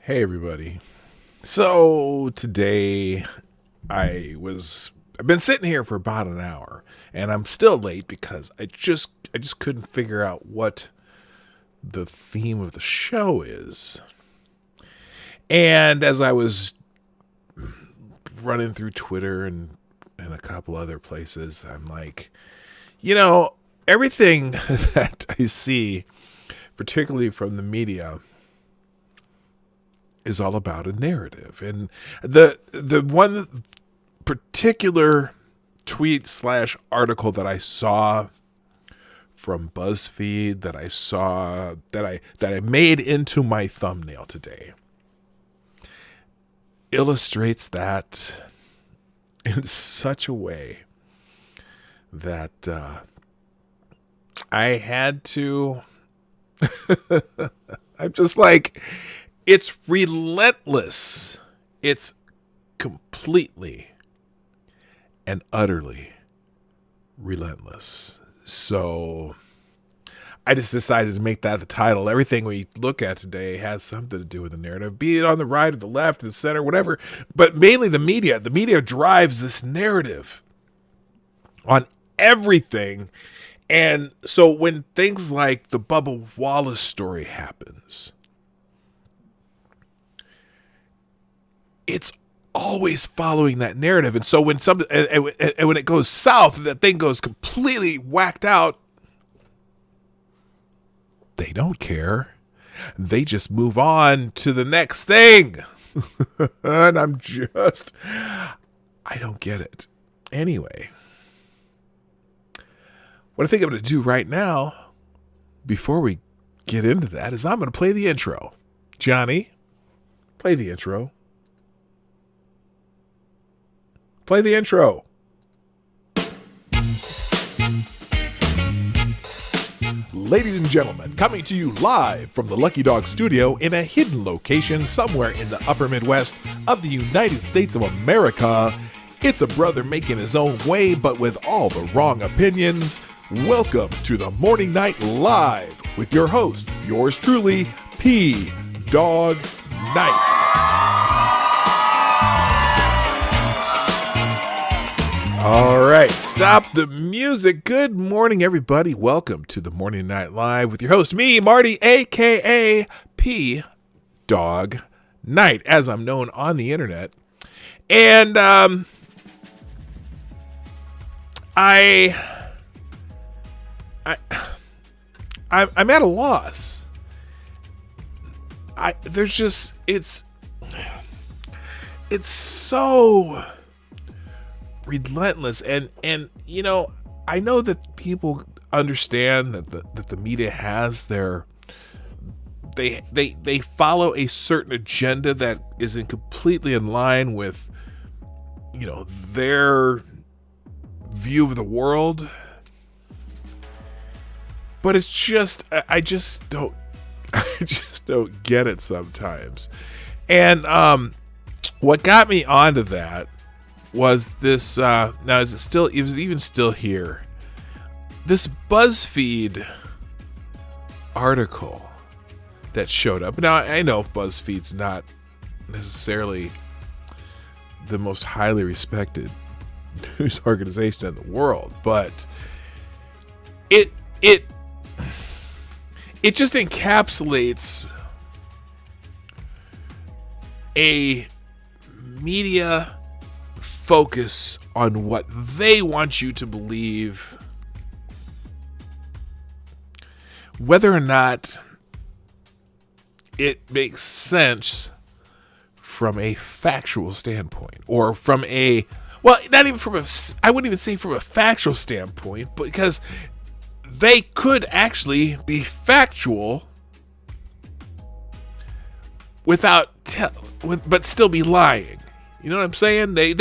Hey everybody. So today I've been sitting here for about an hour and I'm still late because I just couldn't figure out what the theme of the show is. And as I was running through Twitter and a couple other places, I'm like, everything that I see, particularly from the media, is all about a narrative. And the one particular tweet / article that I saw from BuzzFeed that I made into my thumbnail today illustrates that in such a way that I had to I'm just like, it's relentless. It's completely and utterly relentless. So I just decided to make that the title. Everything we look at today has something to do with the narrative, be it on the right or the left or the center, whatever. But mainly the media. The media drives this narrative on everything. And so when things like the Bubba Wallace story happens, it's always following that narrative. And so when when it goes south, that thing goes completely whacked out, they don't care. They just move on to the next thing. And I don't get it. Anyway, what I think I'm going to do right now, before we get into that, is I'm going to play the intro. Johnny, play the intro. Play the intro. Ladies and gentlemen, coming to you live from the Lucky Dog studio in a hidden location somewhere in the upper Midwest of the United States of America, it's a brother making his own way, but with all the wrong opinions. Welcome to the Morning Night Live with your host, yours truly, PDawg Night. All right, stop the music. Good morning, everybody. Welcome to the Morning Night Live with your host, me, Marty, a.k.a. PDawg Night, as I'm known on the internet. And I'm at a loss. It's so relentless, and I know that people understand that the media has they follow a certain agenda that isn't completely in line with their view of the world, but it's just I just don't get it sometimes. And what got me onto that was this, now is it even still here? This BuzzFeed article that showed up. Now, I know BuzzFeed's not necessarily the most highly respected news organization in the world, but it just encapsulates a media focus on what they want you to believe, whether or not it makes sense from a factual standpoint, or from a, well, not even from I wouldn't even say from a factual standpoint, because they could actually be factual but still be lying. You know what I'm saying? They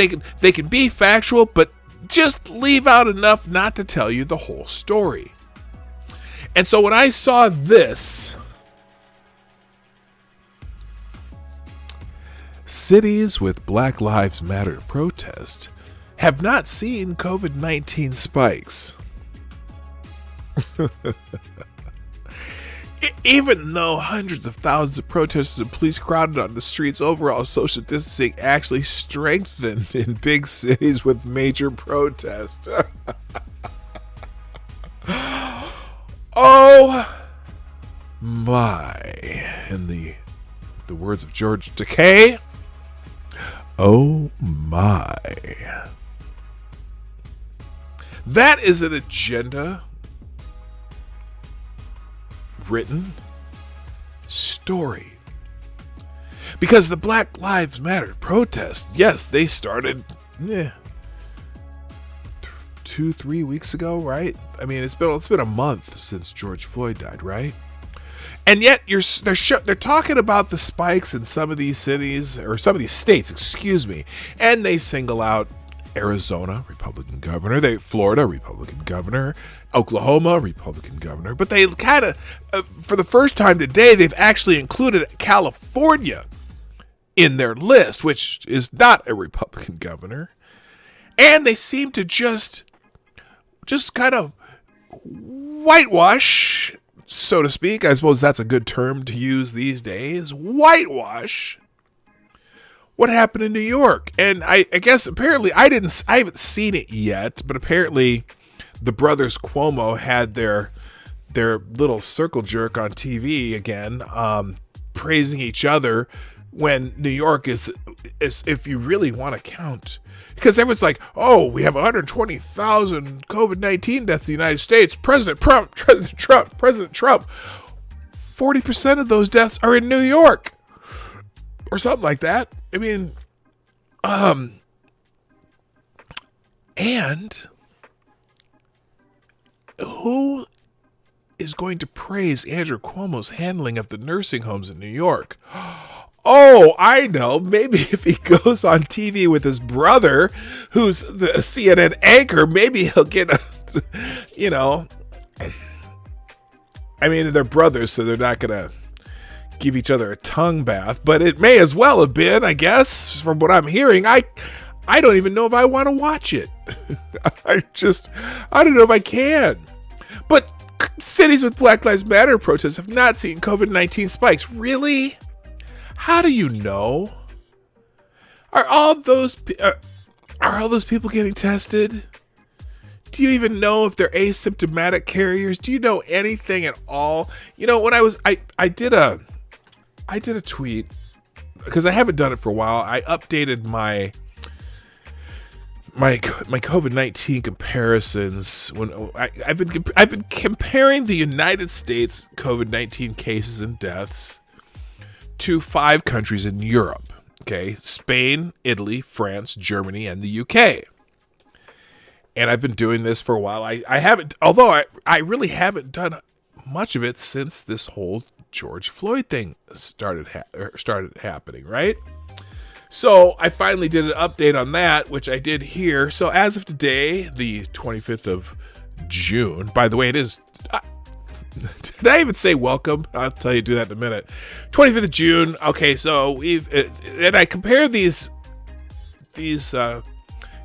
can be factual, but just leave out enough not to tell you the whole story. And so when I saw this, cities with Black Lives Matter protest have not seen COVID-19 spikes. Even though hundreds of thousands of protesters and police crowded on the streets, overall social distancing actually strengthened in big cities with major protests. Oh my. In the words of George Takei, oh my. That is an agenda written story. Because the Black Lives Matter protest, yes, they started 2-3 weeks ago, right? I mean, it's been a month since George Floyd died, right? And yet they're talking about the spikes in some of these cities, or some of these states, excuse me, and they single out Arizona, Republican governor, Florida, Republican governor, Oklahoma, Republican governor, but they kind of, for the first time today, they've actually included California in their list, which is not a Republican governor, and they seem to just kind of whitewash, so to speak. I suppose that's a good term to use these days. Whitewash what happened in New York. And I guess apparently I haven't seen it yet, but apparently the brothers Cuomo had their little circle jerk on TV again, praising each other when New York is if you really want to count. Because everyone's like, oh, we have 120,000 COVID-19 deaths in the United States. President Trump. 40% of those deaths are in New York. Or something like that. I mean, and who is going to praise Andrew Cuomo's handling of the nursing homes in New York? Oh, I know. Maybe if he goes on TV with his brother, who's the CNN anchor, maybe he'll get I mean, they're brothers, so they're not going to give each other a tongue bath, but it may as well have been, I guess, from what I'm hearing. I don't even know if I want to watch it. I don't know if I can. But cities with Black Lives Matter protests have not seen COVID-19 spikes. Really? How do you know? Are all those people getting tested? Do you even know if they're asymptomatic carriers? Do you know anything at all? You know, when I did a tweet, because I haven't done it for a while. I updated my COVID-19 comparisons. When I've been comparing the United States COVID-19 cases and deaths to 5 countries in Europe. Okay, Spain, Italy, France, Germany, and the UK. And I've been doing this for a while. I haven't, although I really haven't done much of it since this whole George Floyd thing started happening, right? So I finally did an update on that, which I did here. So as of today, the 25th of June, by the way, it is, did I even say welcome? I'll tell you, do that in a minute. 25th of June. Okay, so and I compare these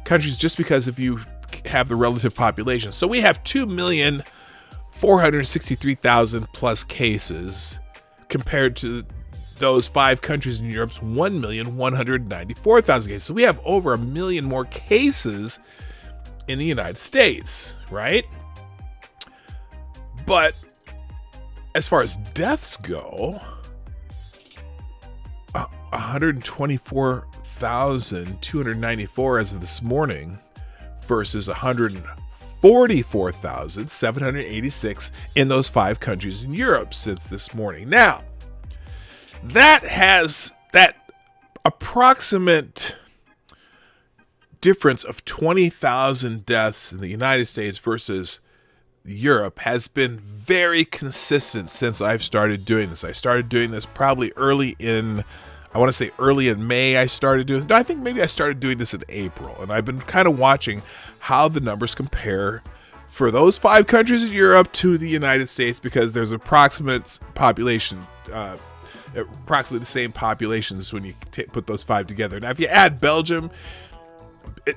countries just because if you have the relative population. So we have 2,463,000 plus cases compared to those 5 countries in Europe's 1,194,000 cases. So we have over 1 million more cases in the United States, right? But as far as deaths go, 124,294 as of this morning versus 144,786 in those 5 countries in Europe since this morning. Now, that approximate difference of 20,000 deaths in the United States versus Europe has been very consistent since I've started doing this. I started doing this probably early in May. I started doing, no, I think maybe I started doing this in April, and I've been kind of watching how the numbers compare for those 5 countries in Europe to the United States, because there's approximate population, approximately the same populations when you put those 5 together. Now, if you add Belgium,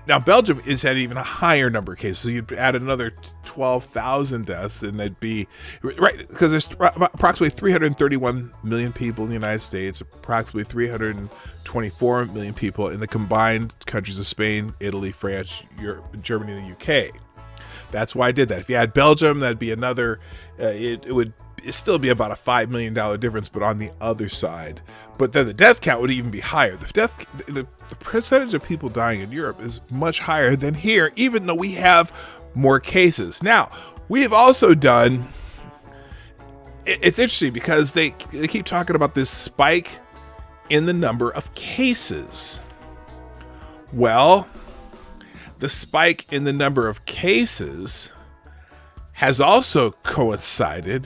Now, Belgium is at even a higher number of cases. So you'd add another 12,000 deaths, and it'd be right because there's approximately 331 million people in the United States, approximately 324 million people in the combined countries of Spain, Italy, France, Europe, Germany, and the UK. That's why I did that. If you add Belgium, that'd be another. It would still be about a $5 million difference, but on the other side. But then the death count would even be higher. The percentage of people dying in Europe is much higher than here, even though we have more cases. Now, we have also done, it's interesting because they keep talking about this spike in the number of cases. Well, the spike in the number of cases has also coincided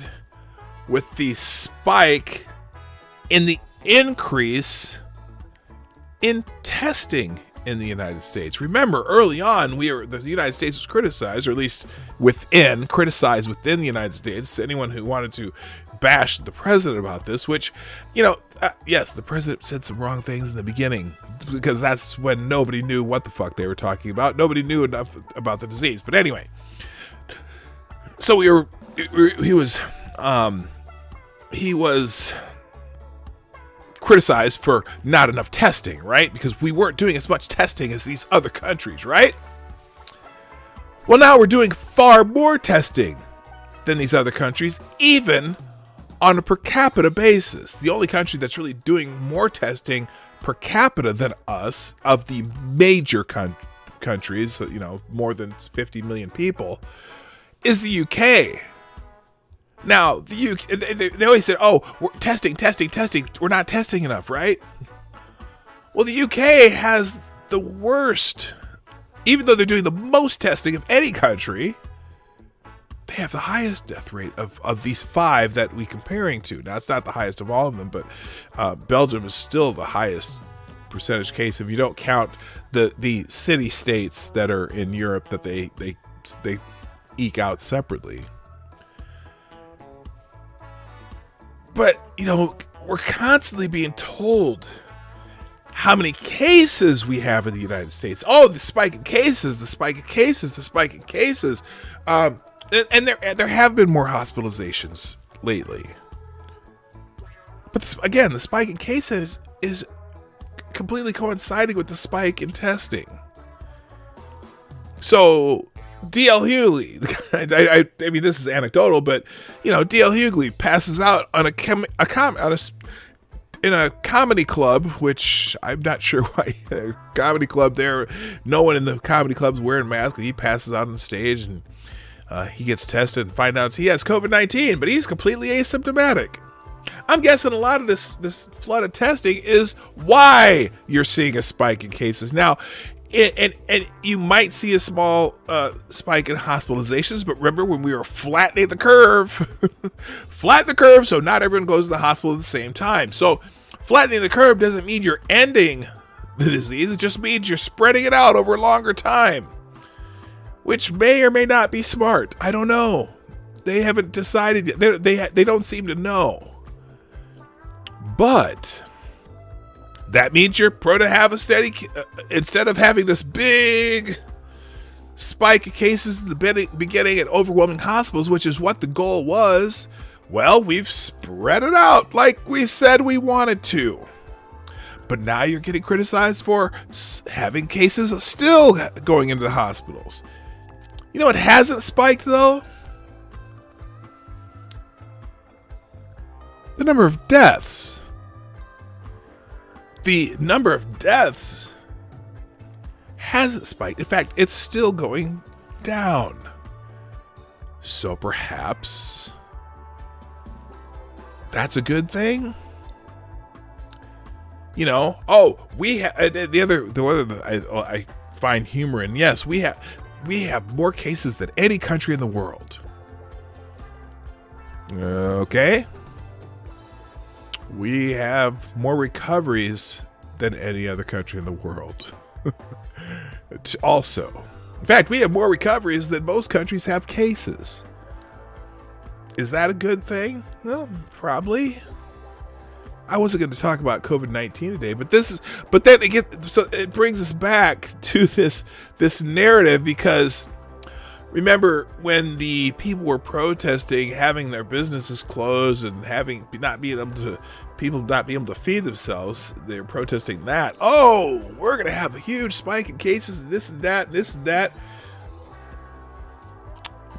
with the spike in the increase in testing in the United States. Remember, early on, the United States was criticized, or at least criticized within the United States. Anyone who wanted to bash the president about this, which, yes, the president said some wrong things in the beginning, because that's when nobody knew what the fuck they were talking about. Nobody knew enough about the disease. But anyway, so he was criticized for not enough testing, right? Because we weren't doing as much testing as these other countries, right? Well, now we're doing far more testing than these other countries, even on a per capita basis. The only country that's really doing more testing per capita than us, of the major countries, more than 50 million people, is the UK. Now, the UK, they always said, oh, we're testing. We're not testing enough, right? Well, the UK has the worst. Even though they're doing the most testing of any country, they have the highest death rate of these five that we're comparing to. Now, it's not the highest of all of them, but Belgium is still the highest percentage case if you don't count the city-states that are in Europe that they eke out separately. But, we're constantly being told how many cases we have in the United States. Oh, the spike in cases. And there have been more hospitalizations lately. But the spike in cases is completely coinciding with the spike in testing. So D.L. Hughley, I mean, this is anecdotal, but D.L. Hughley passes out on in a comedy club, which I'm not sure why. A comedy club there, no one in the comedy club's wearing masks. He passes out on stage and he gets tested and find out he has COVID-19, but he's completely asymptomatic. I'm guessing a lot of this flood of testing is why you're seeing a spike in cases now. And you might see a small spike in hospitalizations, but remember when we were flattening the curve, so not everyone goes to the hospital at the same time. So flattening the curve doesn't mean you're ending the disease. It just means you're spreading it out over a longer time, which may or may not be smart. I don't know. They haven't decided yet. They don't seem to know. But that means you're pro to have a steady, instead of having this big spike of cases in the beginning at overwhelming hospitals, which is what the goal was. Well, we've spread it out like we said we wanted to. But now you're getting criticized for having cases still going into the hospitals. It hasn't spiked though? The number of deaths. The number of deaths hasn't spiked. In fact, it's still going down. So perhaps that's a good thing. We have the other that I find humor in. Yes, we have more cases than any country in the world. Okay. We have more recoveries than any other country in the world. Also, in fact, we have more recoveries than most countries have cases. Is that a good thing? Well, probably. I wasn't going to talk about COVID-19 today, but then it brings us back to this narrative, because remember when the people were protesting having their businesses closed and people not being able to feed themselves, they're protesting that. Oh, we're going to have a huge spike in cases, and this and that, and this and that.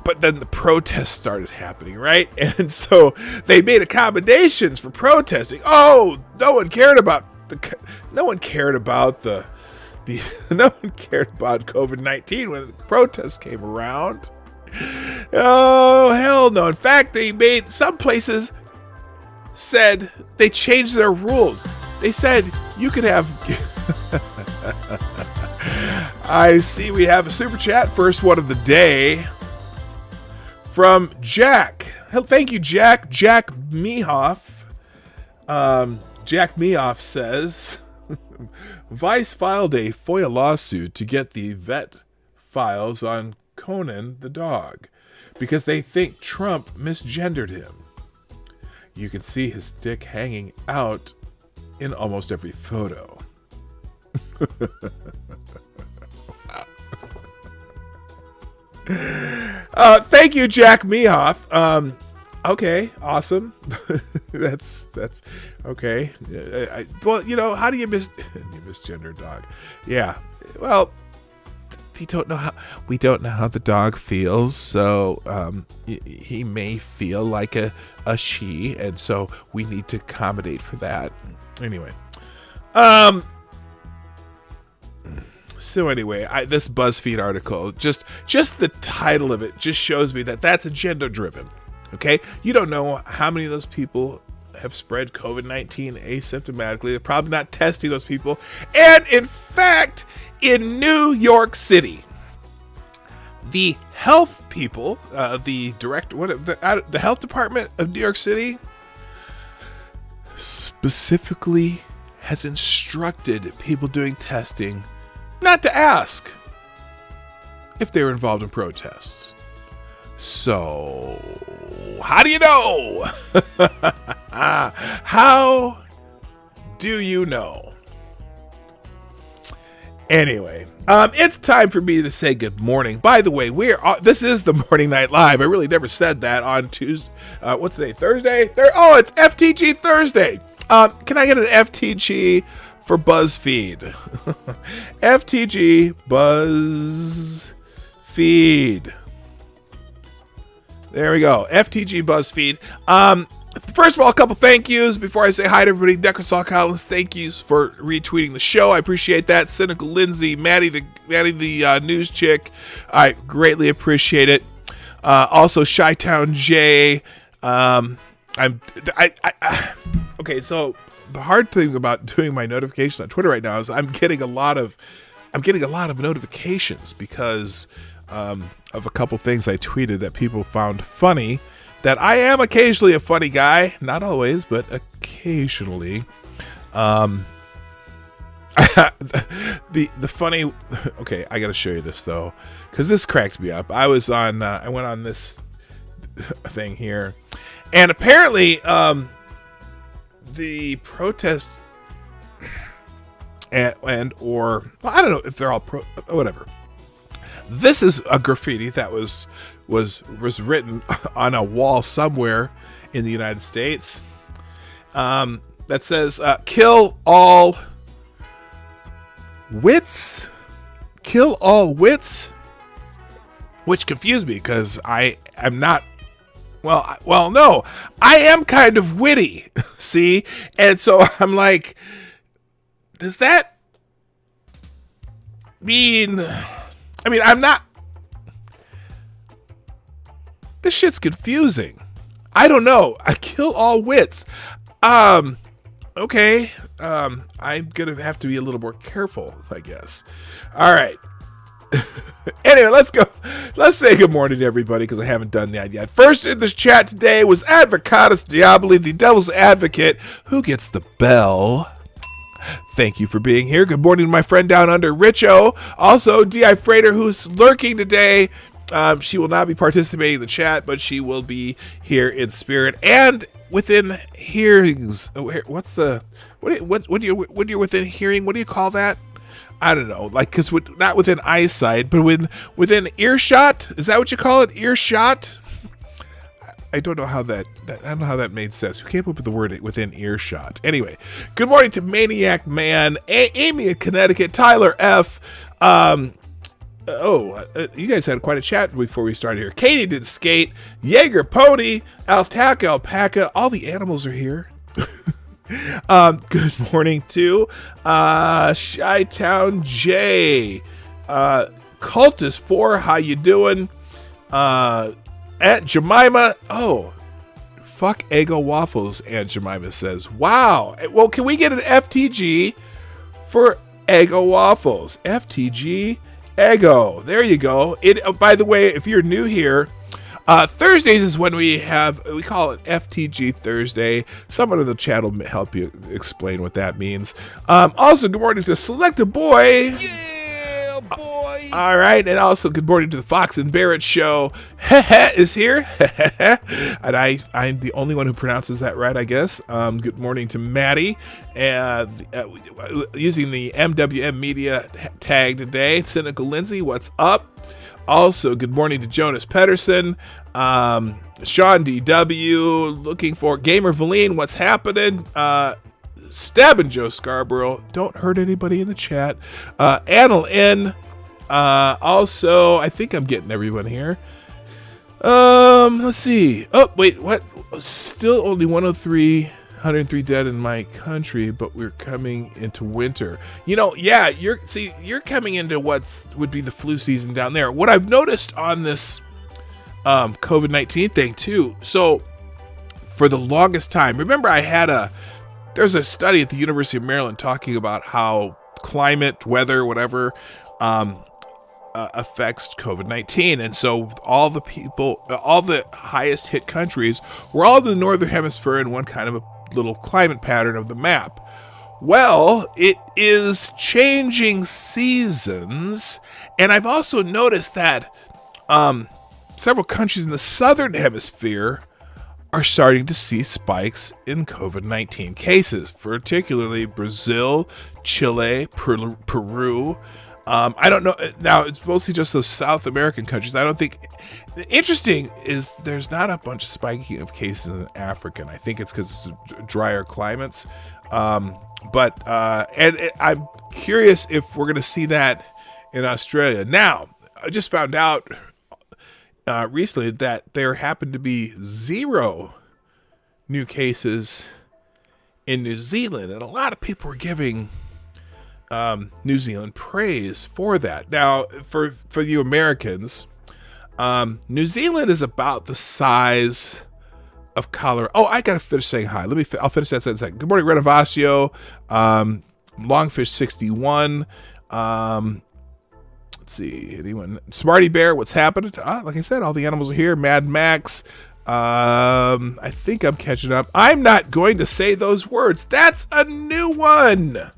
But then the protests started happening, right? And so they made accommodations for protesting. Oh, no one cared about COVID-19 when the protests came around. Oh, hell no. In fact, some places said they changed their rules. They said you could have... I see we have a super chat, first one of the day, from Jack. Thank you, Jack. Jack Mehoff. Jack Mehoff says, Vice filed a FOIA lawsuit to get the vet files on Conan the dog because they think Trump misgendered him. You can see his dick hanging out in almost every photo. Thank you, Jack Mehoff. Okay, awesome. that's okay. Well, how do you misgender a dog? Yeah. Well, we don't know how the dog feels, so he may feel like a she, and so we need to accommodate for that. Anyway, So anyway, this BuzzFeed article, just the title of it just shows me that that's agenda driven. Okay, you don't know how many of those people have spread COVID-19 asymptomatically. They're probably not testing those people. And in fact, in New York City, the health people, the health department of New York City specifically has instructed people doing testing not to ask if they were involved in protests. So, how do you know? How do you know? Anyway, it's time for me to say good morning. By the way, this is the Morning Night Live. I really never said that on Tuesday. What's today? Thursday? It's FTG Thursday. Can I get an FTG for BuzzFeed? FTG BuzzFeed. There we go. FTG BuzzFeed. First of all, a couple thank yous before I say hi to everybody. Deckersall Collins, thank yous for retweeting the show. I appreciate that. Cynical Lindsay, Maddie the news chick, I greatly appreciate it. Also, Chi-Town J. Okay, so the hard thing about doing my notifications on Twitter right now is I'm getting a lot of notifications because of a couple things I tweeted that people found funny. That I am occasionally a funny guy, not always, but occasionally. The funny. Okay, I got to show you this though, because this cracked me up. I went on this thing here, and apparently, the protest or I don't know if they're all whatever. This is a graffiti that was written on a wall somewhere in the United States that says kill all wits, which confused me because I am not no, I am kind of witty, see? And so I'm like, does that mean, I'm not, this shit's confusing. I don't know. I kill all wits. Okay. I'm gonna have to be a little more careful, I guess. All right. Anyway, let's go. Let's say good morning to everybody because I haven't done that yet. First in this chat today was Advocatus Diaboli, the devil's advocate, who gets the bell. Thank you for being here. Good morning to my friend down under, Richo. Also, D.I. Freighter, who's lurking today. She will not be participating in the chat, but she will be here in spirit and within hearings. What's the when you're within hearing? What do you call that? I don't know. Like, because not within eyesight, but within earshot. Is that what you call it? Earshot. I don't know how that I don't know how that made sense. Who came up with the word within earshot? Anyway, good morning to Maniac Man, Amy in Connecticut, Tyler F. You guys had quite a chat before we started here. Katie did skate, Jaeger Pony, Alpaca. All the animals are here. Good morning to Chi-Town J, Cultist 4. How you doing? Aunt Jemima. Oh, fuck Eggo waffles. Aunt Jemima says, "Wow. Well, can we get an FTG for Eggo waffles? FTG Eggo. There you go. By the way, if you're new here, Thursdays is when we call it FTG Thursday. Someone in the chat will help you explain what that means. Also, good morning to Select a Boy. Yeah, boy. All right, and also good morning to the Fox and Barrett Show. Is here. And I'm the only one who pronounces that right, I guess. Good morning to Maddie, using the MWM Media tag today. Cynical Lindsay, what's up? Also, good morning to Jonas Pedersen, Sean DW, looking for Gamer Valine, what's happening? Stabbing Joe Scarborough, don't hurt anybody in the chat. Annal N, also, I think I'm getting everyone here. Let's see. Oh, wait, what? Still only 103 dead in my country, but we're coming into winter. Yeah, you're coming into would be the flu season down there. What I've noticed on this COVID-19 thing too. So for the longest time, remember there's a study at the University of Maryland talking about how climate, weather, whatever, affects COVID-19. And so all the highest hit countries were all in the Northern Hemisphere in one kind of a little climate pattern of the map. Well, it is changing seasons, and I've also noticed that several countries in the Southern Hemisphere are starting to see spikes in COVID-19 cases, particularly Brazil, Chile, Peru. I don't know. Now, it's mostly just those South American countries. I don't think... Interesting is there's not a bunch of spiking of cases in Africa, and I think it's because it's drier climates. I'm curious if we're going to see that in Australia. Now, I just found out recently that there happened to be 0 new cases in New Zealand, and a lot of people were giving New Zealand praise for that. Now, for you Americans, New Zealand is about the size of Colorado. Oh, I gotta finish saying hi. I'll finish that sentence. Good morning, Renovacio. Longfish 61. Let's see, anyone? Smarty Bear, what's happening? Like I said, all the animals are here. Mad Max. I think I'm catching up. I'm not going to say those words. That's a new one.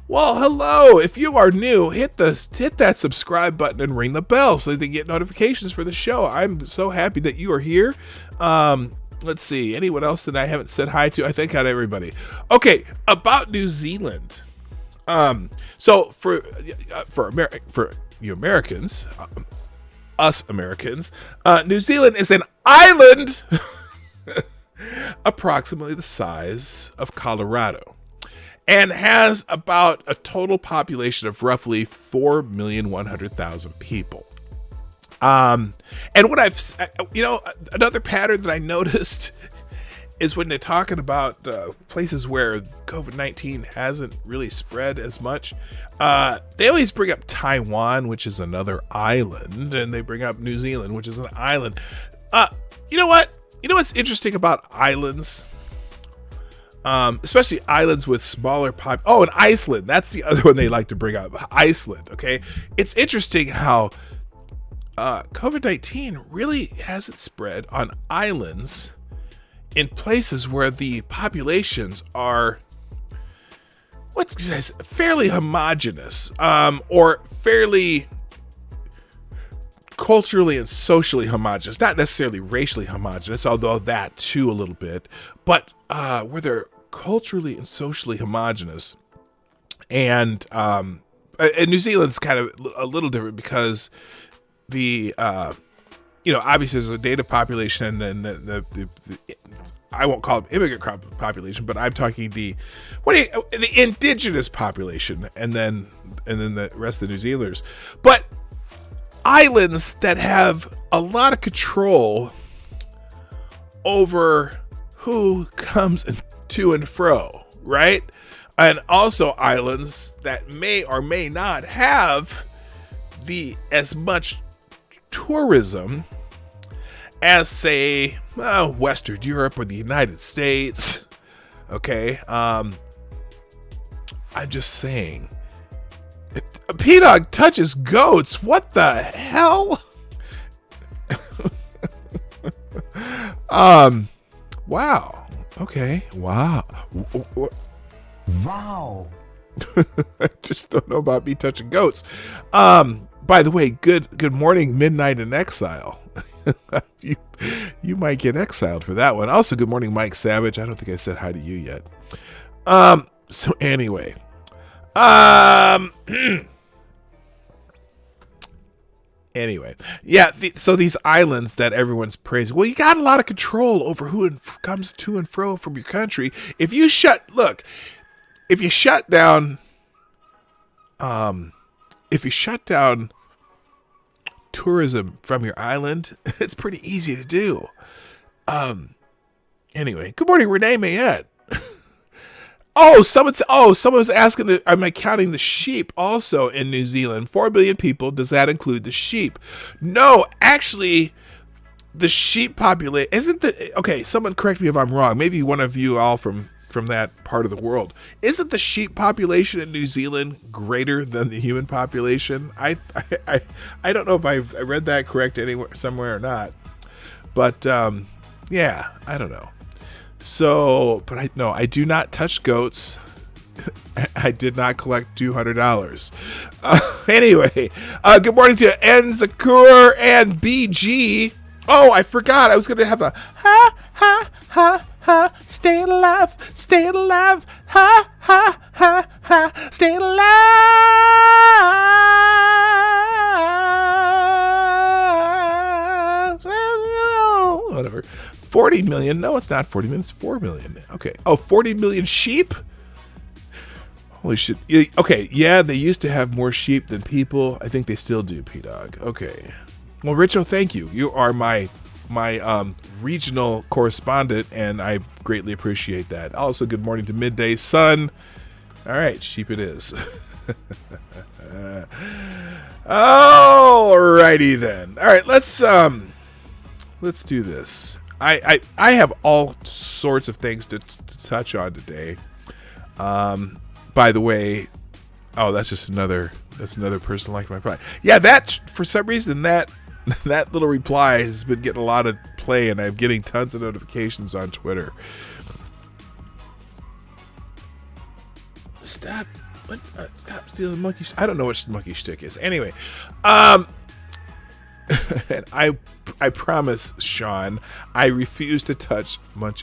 Well, hello. If you are new, hit that subscribe button and ring the bell so that you get notifications for the show. I'm so happy that you are here. Let's see. Anyone else that I haven't said hi to? I think I got everybody. Okay, about New Zealand. So for you Americans, us Americans, New Zealand is an island approximately the size of Colorado, and has about a total population of roughly 4,100,000 people. And what another pattern that I noticed is when they're talking about places where COVID-19 hasn't really spread as much, they always bring up Taiwan, which is another island, and they bring up New Zealand, which is an island. You know what? You know what's interesting about islands? Especially islands with smaller and Iceland. That's the other one they like to bring up. Iceland, okay? It's interesting how COVID-19 really hasn't spread on islands in places where the populations are fairly homogenous, or fairly culturally and socially homogenous, not necessarily racially homogenous, although that too a little bit, but where they're culturally and socially homogenous. And New Zealand's kind of a little different because the obviously there's a native population and then the I won't call it immigrant population, but I'm talking the indigenous population, and then the rest of the New Zealanders. But islands that have a lot of control over who comes to and fro, right? And also islands that may or may not have as much tourism as, say, Western Europe or the United States. Okay, I'm just saying. PDawg touches goats. What the hell? Wow. Okay. Wow. Wow. I just don't know about me touching goats. By the way, good morning, Midnight in Exile. You might get exiled for that one. Also, good morning, Mike Savage. I don't think I said hi to you yet. So anyway, yeah. So these islands that everyone's praising. Well, you got a lot of control over who comes to and fro from your country. If you shut down tourism from your island, it's pretty easy to do. Anyway, good morning, Renee Mayette. Someone was asking, am I counting the sheep also in New Zealand? 4 million people. Does that include the sheep? No, actually, the sheep population okay, someone correct me if I'm wrong. Maybe one of you all from that part of the world. Isn't the sheep population in New Zealand greater than the human population? I don't know if I read that correct somewhere or not. But yeah, I don't know. So, but I do not touch goats. I did not collect $200. Anyway, good morning to Enzakur and BG. Oh, I forgot. I was going to have a ha, ha, ha, ha. Stay alive, ha, ha, ha, ha. Stay alive. Whatever. 40 million. No, it's not 40 million. It's 4 million. Okay. Oh, 40 million sheep? Holy shit. Okay. Yeah, they used to have more sheep than people. I think they still do, PDawg. Okay. Well, Richo, thank you. You are my regional correspondent, and I greatly appreciate that. Also, good morning to Midday Sun. All right, sheep it is. Alrighty then. All right, let's do this. I have all sorts of things to touch on today. By the way, that's just another person like my reply. Yeah, that for some reason that little reply has been getting a lot of play, and I'm getting tons of notifications on Twitter. Stop stealing monkey. I don't know what monkey shtick is. Anyway, and I promise, Sean, I refuse to touch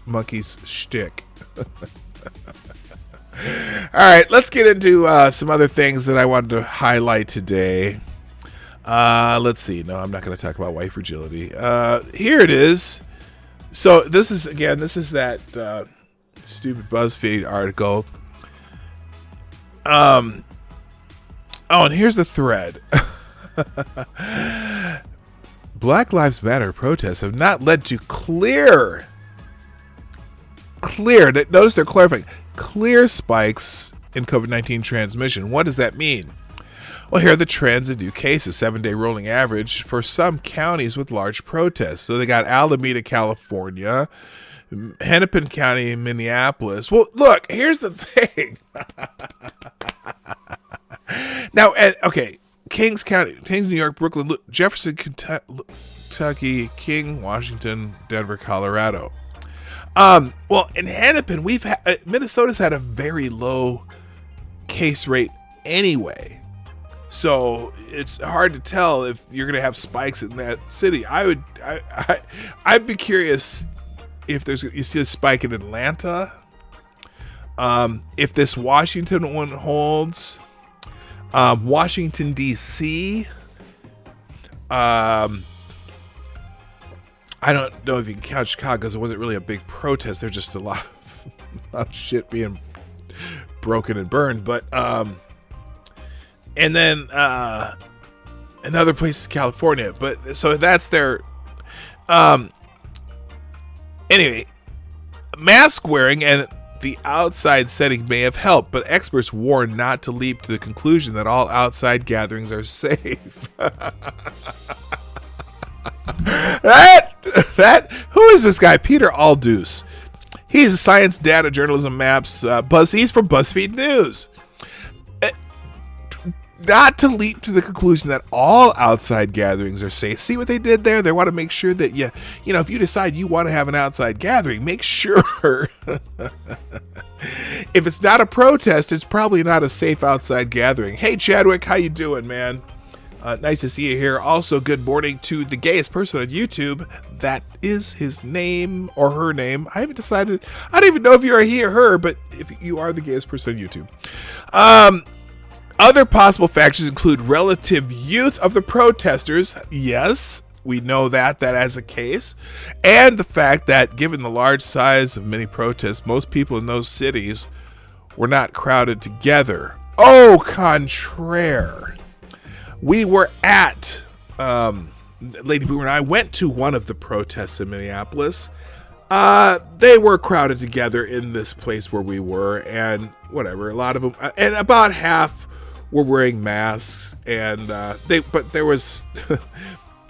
monkey's shtick. All right, let's get into some other things that I wanted to highlight today. Let's see. No, I'm not going to talk about white fragility. Here it is. So this is that stupid BuzzFeed article. And here's the thread. Black Lives Matter protests have not led to clear, notice they're clarifying, clear spikes in COVID-19 transmission. What does that mean? Well, here are the trends in new cases, 7-day rolling average for some counties with large protests. So they got Alameda, California, Hennepin County, Minneapolis. Well, look, here's the thing. Now, okay, Kings County, Kings, New York, Brooklyn, Jefferson, Kentucky, King, Washington, Denver, Colorado. Well, in Hennepin, Minnesota's had a very low case rate anyway. So it's hard to tell if you're going to have spikes in that city. I'd be curious if you see a spike in Atlanta. If this Washington one holds, Washington D.C. I don't know if you can count Chicago because it wasn't really a big protest. There's just a lot of shit being broken and burned. But and then another place is California. But so that's their anyway, mask wearing and the outside setting may have helped, but experts warn not to leap to the conclusion that all outside gatherings are safe. Who is this guy? Peter Aldous. He's science, data, journalism, maps. He's from BuzzFeed News. Not to leap to the conclusion that all outside gatherings are safe. See what they did there? They want to make sure that you know, if you decide you want to have an outside gathering, make sure if it's not a protest, it's probably not a safe outside gathering. Hey, Chadwick, how you doing, man? Nice to see you here. Also, good morning to the gayest person on YouTube. That is his name or her name. I haven't decided. I don't even know if you're a he or her, but if you are the gayest person on YouTube. Other possible factors include relative youth of the protesters. Yes, we know that as a case. And the fact that given the large size of many protests, most people in those cities were not crowded together. Au contraire. We were at, Lady Boomer and I went to one of the protests in Minneapolis. They were crowded together in this place where we were, and whatever, a lot of them, and about half were wearing masks, and there wasn't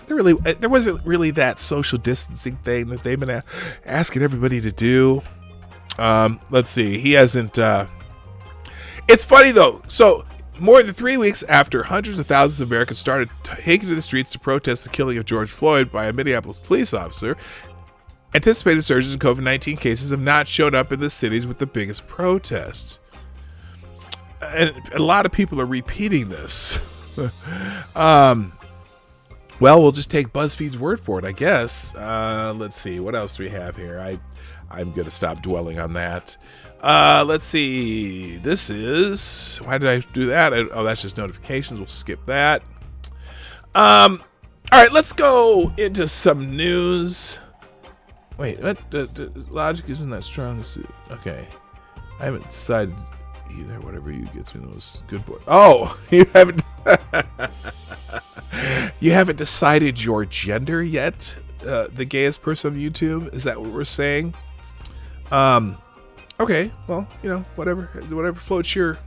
really that social distancing thing that they've been asking everybody to do. Let's see, he hasn't. It's funny though. So more than 3 weeks after hundreds of thousands of Americans started taking to the streets to protest the killing of George Floyd by a Minneapolis police officer, anticipated surges in COVID-19 cases have not shown up in the cities with the biggest protests. And a lot of people are repeating this. Well, we'll just take BuzzFeed's word for it, I guess. Let's see. What else do we have here? I'm going to stop dwelling on that. Let's see. This is... Why did I do that? Oh, that's just notifications. We'll skip that. All right, let's go into some news. Wait, what? The logic isn't that strong. Okay. I haven't decided... either. Whatever you gets me those good boy. Oh, you haven't decided your gender yet. The gayest person on YouTube, is that what we're saying? Okay, well, you know, whatever floats your.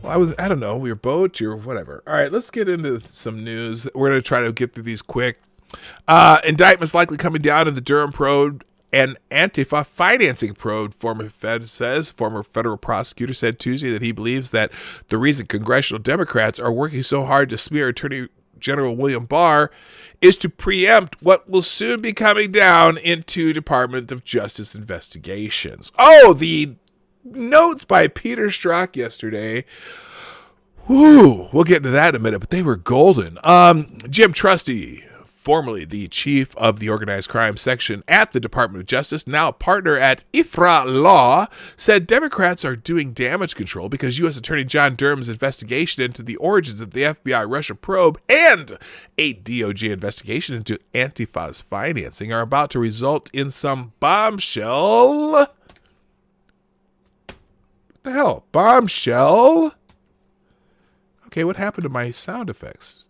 Well, I don't know, your boat or whatever. All right, let's get into some news. We're gonna try to get through these quick. Indictments likely coming down in the Durham probe and Antifa financing probe, former federal prosecutor said Tuesday that he believes that the reason congressional Democrats are working so hard to smear Attorney General William Barr is to preempt what will soon be coming down into Department of Justice investigations. Oh, the notes by Peter Strzok yesterday. Whew, we'll get into that in a minute, but they were golden. Jim Trusty, formerly the chief of the organized crime section at the Department of Justice, now a partner at IFRA Law, said Democrats are doing damage control because U.S. Attorney John Durham's investigation into the origins of the FBI Russia probe and a DOJ investigation into Antifa's financing are about to result in some bombshell. What the hell? Bombshell? Okay, what happened to my sound effects?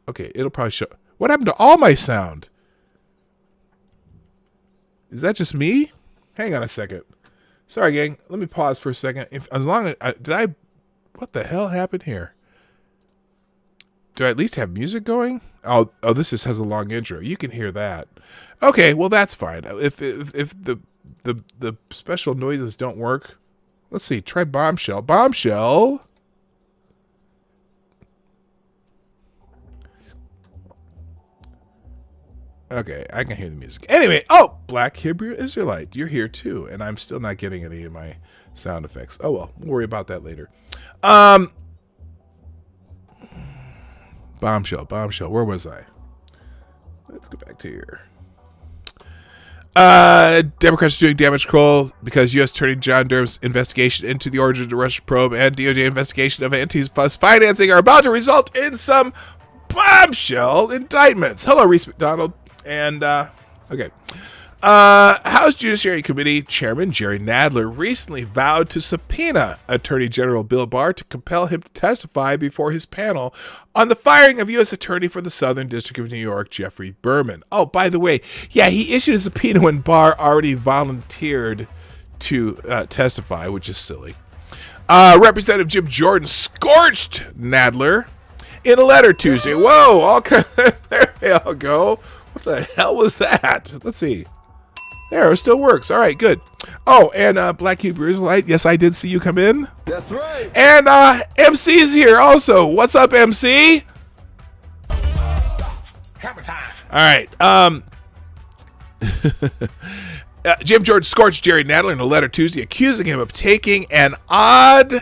Okay, it'll probably show... What happened to all my sound? Is that just me? Hang on a second. Sorry, gang. Let me pause for a second. What the hell happened here? Do I at least have music going? Oh, this just has a long intro. You can hear that. Okay, well that's fine. If the special noises don't work, let's see. Try bombshell. Bombshell. Okay, I can hear the music. Anyway, Black Hebrew Israelite, you're here too, and I'm still not getting any of my sound effects. Oh well, we'll worry about that later. Bombshell. Where was I? Let's go back to here. Democrats are doing damage control because U.S. Attorney John Durham's investigation into the origins of the Russia probe and DOJ investigation of Antifa's financing are about to result in some bombshell indictments. Hello, Reese McDonald. And, okay. House Judiciary Committee Chairman Jerry Nadler recently vowed to subpoena Attorney General Bill Barr to compel him to testify before his panel on the firing of U.S. Attorney for the Southern District of New York, Jeffrey Berman. Oh, by the way, yeah, he issued a subpoena when Barr already volunteered to testify, which is silly. Representative Jim Jordan scorched Nadler in a letter Tuesday. Whoa, all there they all go. What the hell was that? Let's see. There, it still works. All right, good. Oh, and Black Hebrew Israelite. Yes, I did see you come in. That's right. And MC's here also. What's up, MC? Hammer time. All right. Jim Jordan scorched Jerry Nadler in a letter Tuesday, accusing him of taking an odd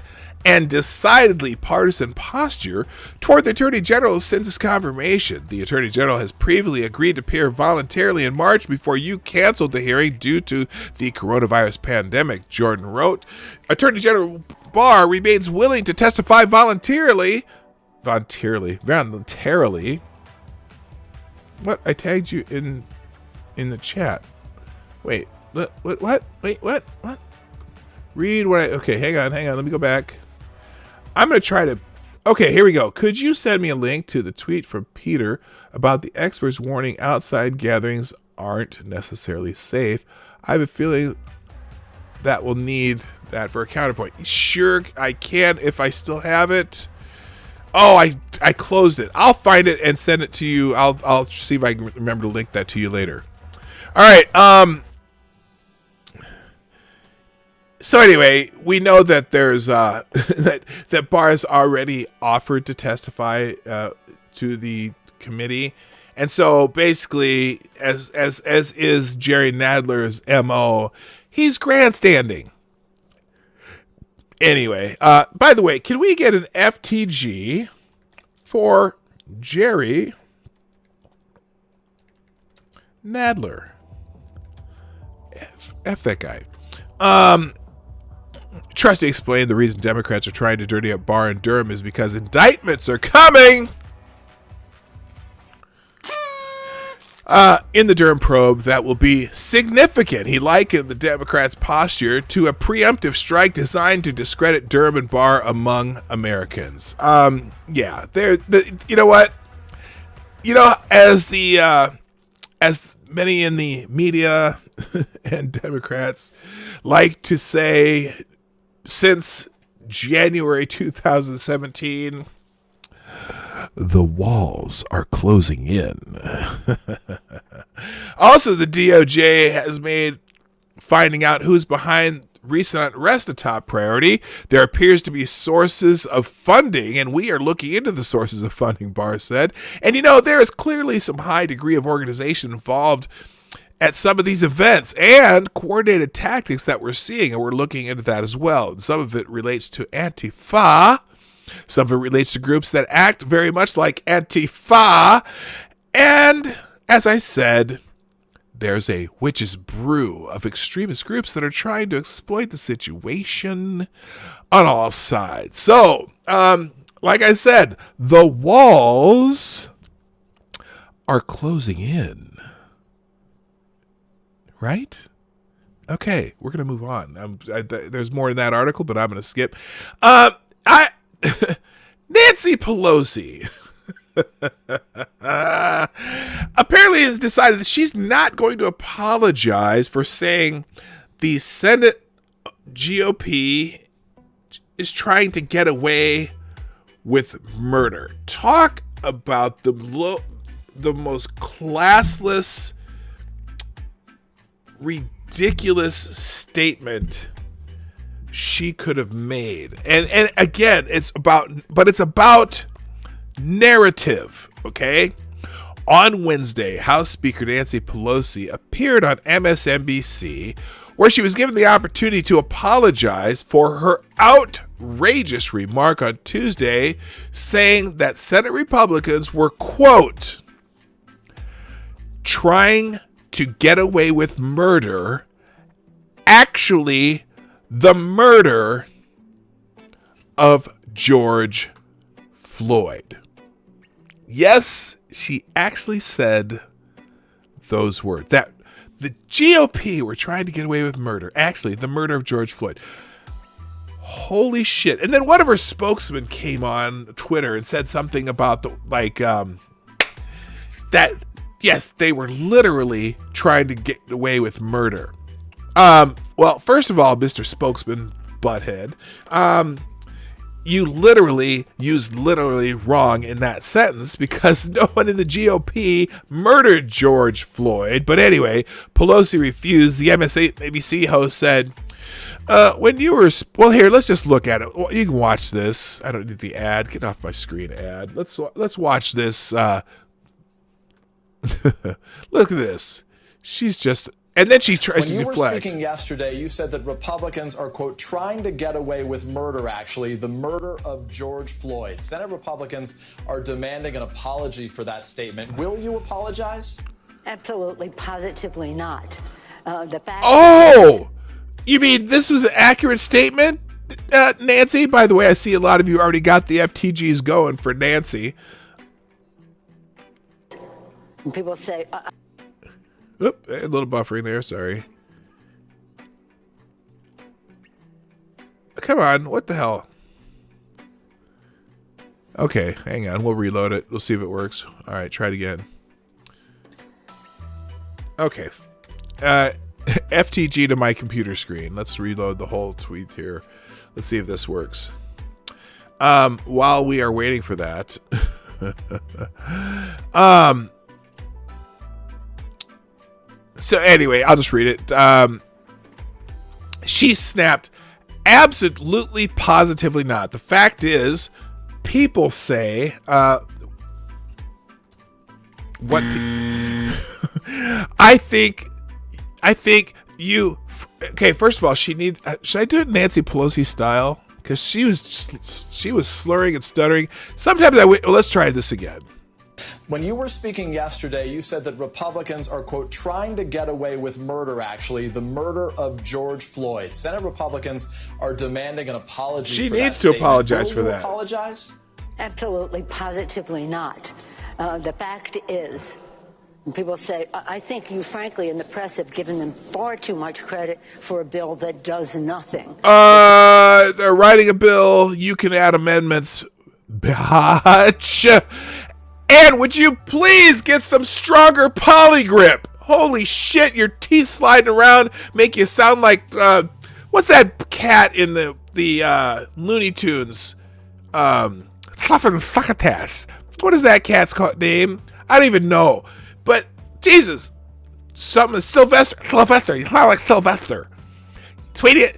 and decidedly partisan posture toward the Attorney General since his confirmation. The Attorney General has previously agreed to appear voluntarily in March before you canceled the hearing due to the coronavirus pandemic, Jordan wrote. Attorney General Barr remains willing to testify voluntarily. What? I tagged you in the chat. Wait, what? Wait, what? Read what okay, hang on. Let me go back. I'm going to try to... Okay, here we go. Could you send me a link to the tweet from Peter about the experts warning outside gatherings aren't necessarily safe? I have a feeling that we'll need that for a counterpoint. Sure, I can if I still have it. Oh, I closed it. I'll find it and send it to you. I'll see if I can remember to link that to you later. All right. So anyway, we know that there's that Barr has already offered to testify to the committee, and so basically, as is Jerry Nadler's MO, he's grandstanding. Anyway, by the way, can we get an FTG for Jerry Nadler? F that guy. Trusty explained the reason Democrats are trying to dirty up Barr and Durham is because indictments are coming. In the Durham probe, that will be significant. He likened the Democrats' posture to a preemptive strike designed to discredit Durham and Barr among Americans. Yeah, you know what? You know, as many in the media and Democrats like to say, since January 2017, the walls are closing in. Also, the DOJ has made finding out who's behind recent unrest a top priority. There appears to be sources of funding, and we are looking into the sources of funding, Barr said. And you know, there is clearly some high degree of organization involved at some of these events and coordinated tactics that we're seeing, and we're looking into that as well. And some of it relates to Antifa. Some of it relates to groups that act very much like Antifa. And as I said, there's a witch's brew of extremist groups that are trying to exploit the situation on all sides. So, like I said, the walls are closing in. Right? Okay, we're going to move on. There's more in that article, but I'm going to skip. Nancy Pelosi apparently has decided that she's not going to apologize for saying the Senate GOP is trying to get away with murder. Talk about the most classless, ridiculous statement she could have made. And again, it's about narrative, okay? On Wednesday, House Speaker Nancy Pelosi appeared on MSNBC, where she was given the opportunity to apologize for her outrageous remark on Tuesday saying that Senate Republicans were, quote, trying to get away with murder, actually the murder of George Floyd. Yes, she actually said those words. That the GOP were trying to get away with murder. Actually, the murder of George Floyd. Holy shit. And then one of her spokesmen came on Twitter and said something about that, yes, they were literally trying to get away with murder. Well, first of all, Mr. Spokesman Butthead, you literally used literally wrong in that sentence because no one in the GOP murdered George Floyd. But anyway, Pelosi refused. The MSNBC host said, when you were, well, here, let's just look at it. You can watch this. I don't need the ad. Get off my screen, ad. Let's watch this. Look at this. She's just, and then she tries to deflect. When you were speaking yesterday, you said that Republicans are, quote, trying to get away with murder, actually, the murder of George Floyd. Senate Republicans are demanding an apology for that statement. Will you apologize? Absolutely, positively not. The fact you mean this was an accurate statement, Nancy? By the way, I see a lot of you already got the FTGs going for Nancy. People say... Oop, a little buffering there, sorry. Come on, what the hell? Okay, hang on, we'll reload it. We'll see if it works. All right, try it again. Okay. FTG to my computer screen. Let's reload the whole tweet here. Let's see if this works. While we are waiting for that. So anyway, I'll just read it. She snapped, absolutely, positively not. The fact is, people say, what I think you, okay, first of all, should I do it Nancy Pelosi style? Because she was slurring and stuttering. Sometimes let's try this again. When you were speaking yesterday, you said that Republicans are, quote, trying to get away with murder, actually, the murder of George Floyd. Senate Republicans are demanding an apology. She needs to apologize for that. Apologize? Absolutely, positively not. The fact is, people say, I think you, frankly, in the press have given them far too much credit for a bill that does nothing. They're writing a bill. You can add amendments. Bitch. And would you please get some stronger polygrip? Holy shit, your teeth sliding around make you sound like, what's that cat in the Looney Tunes? Fluffertass. What is that cat's name? I don't even know. But, Jesus, something Sylvester. You sound like Sylvester. Tweety,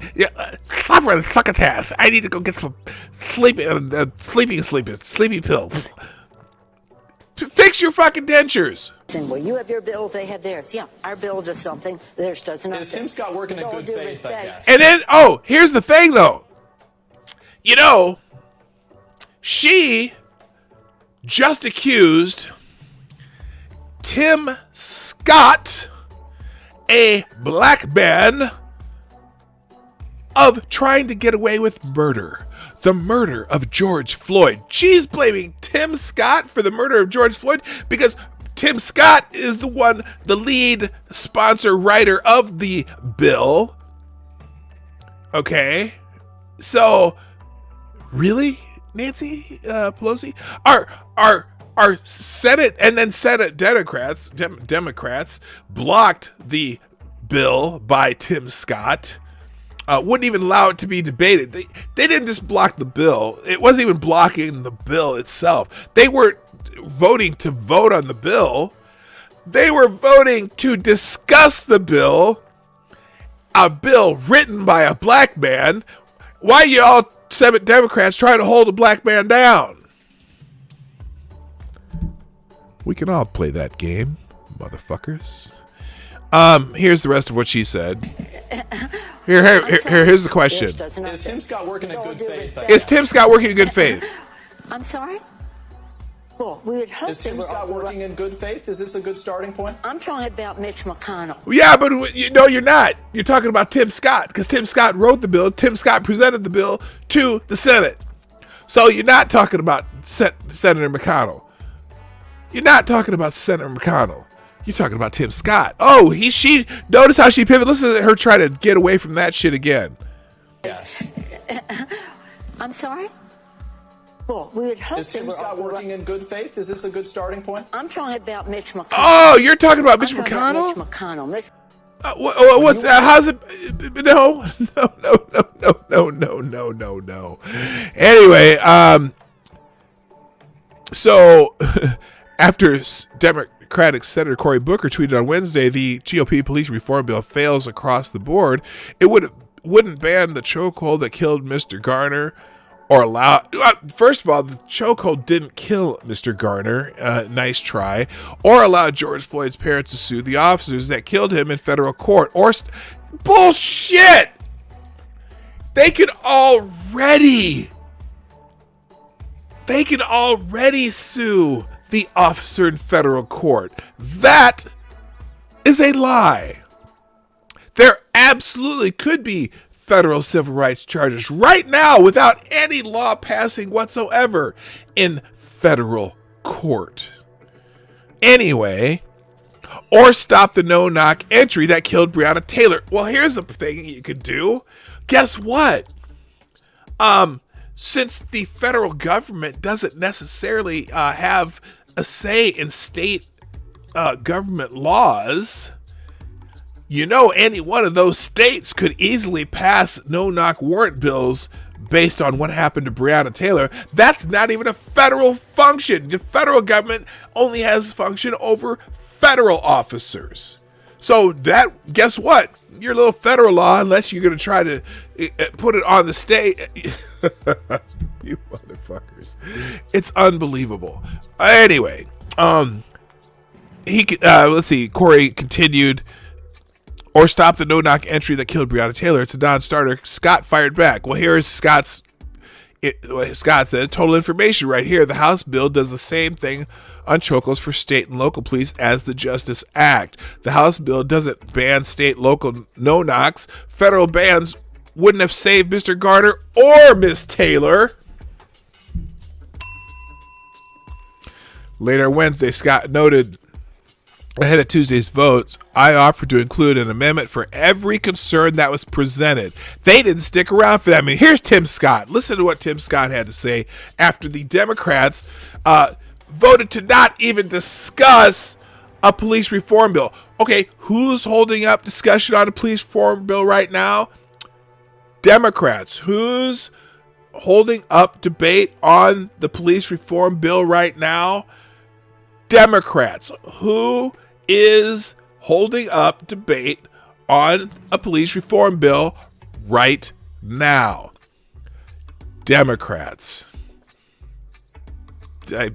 Fluffertass. I need to go get some sleeping pills. Fix your fucking dentures. Well, you have your bill, they have theirs. Yeah, our bill does something, theirs does nothing. Is Tim Scott working in good faith, I guess? And then, here's the thing, though. You know, she just accused Tim Scott, a black man, of trying to get away with murder. The murder of George Floyd. She's blaming Tim Scott for the murder of George Floyd because Tim Scott is the lead sponsor writer of the bill. Okay. So, really, Nancy Pelosi? Our Senate and then Senate Democrats blocked the bill by Tim Scott. Wouldn't even allow it to be debated. They didn't just block the bill. It wasn't even blocking the bill itself. They weren't voting to vote on the bill. They were voting to discuss the bill, a bill written by a black man. Why are y'all Senate Democrats trying to hold a black man down? We can all play that game, motherfuckers. Here's the rest of what she said. Here's the question. Is Tim Scott working in good faith? Is Tim Scott working in good faith? I'm sorry? Well, we would hope Is Tim Scott working in good faith? Is this a good starting point? I'm talking about Mitch McConnell. Yeah, but no, you're not. You're talking about Tim Scott, because Tim Scott wrote the bill. Tim Scott presented the bill to the Senate. So you're not talking about Senator McConnell. You're not talking about Senator McConnell. You're talking about Tim Scott. Oh, she. Notice how she pivoted. Listen to her try to get away from that shit again. Yes. I'm sorry? Well, we would hope Is Tim Scott working in good faith? Is this a good starting point? I'm talking about Mitch McConnell. Oh, you're talking about Mitch McConnell? Mitch McConnell. How's it? No. Anyway, so after Democratic Senator Cory Booker tweeted on Wednesday, the GOP police reform bill fails across the board. It wouldn't ban the chokehold that killed Mr. Garner. Or allow. First of all, the chokehold didn't kill Mr. Garner. Nice try. Or allow George Floyd's parents to sue the officers that killed him in federal court. Or bullshit. They can already sue the officer in federal court. That is a lie. There absolutely could be federal civil rights charges right now without any law passing whatsoever in federal court. Anyway, or stop the no-knock entry that killed Breonna Taylor. Well, here's a thing you could do. Guess what? Since the federal government doesn't necessarily have a say in state government laws, you know, any one of those states could easily pass no-knock warrant bills based on what happened to Breonna Taylor. That's not even a federal function. The federal government only has function over federal officers. So that, guess what? Your little federal law, unless you're going to try to put it on the state, you motherfuckers. It's unbelievable. Anyway, let's see. Cory continued. Or stop the no-knock entry that killed Breonna Taylor. It's a non-starter. Scott fired back. Well, here's Scott said, total information right here. The House bill does the same thing on chokeholds for state and local police as the Justice Act. The House bill doesn't ban state, local no-knocks. Federal bans wouldn't have saved Mr. Garner or Miss Taylor. Later Wednesday, Scott noted, ahead of Tuesday's votes, I offered to include an amendment for every concern that was presented. They didn't stick around for that. I mean, here's Tim Scott. Listen to what Tim Scott had to say after the Democrats voted to not even discuss a police reform bill. Okay, who's holding up discussion on a police reform bill right now? Democrats. Who's holding up debate on the police reform bill right now? Democrats. Who is holding up debate on a police reform bill right now? Democrats. Did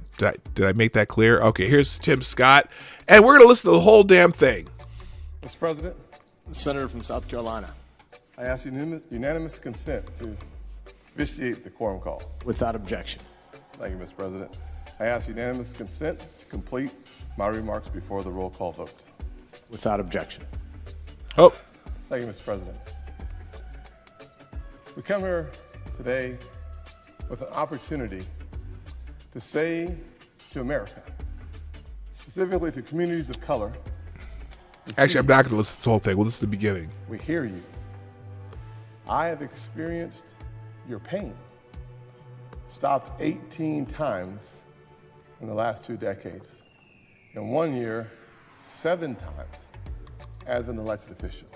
I make that clear? Okay, here's Tim Scott, and we're going to listen to the whole damn thing. Mr. President, The senator from South Carolina. I ask unanimous consent to vitiate the quorum call. Without objection. Thank you, Mr. President. I ask unanimous consent to complete my remarks before the roll call vote. Without objection. Oh. Thank you, Mr. President. We come here today with an opportunity to say to America, specifically to communities of color. Actually, I'm not going to listen to the whole thing. Well, this is the beginning. We hear you. I have experienced your pain. Stopped 18 times in the last 2 decades. In 1 year, 7 times as an elected official.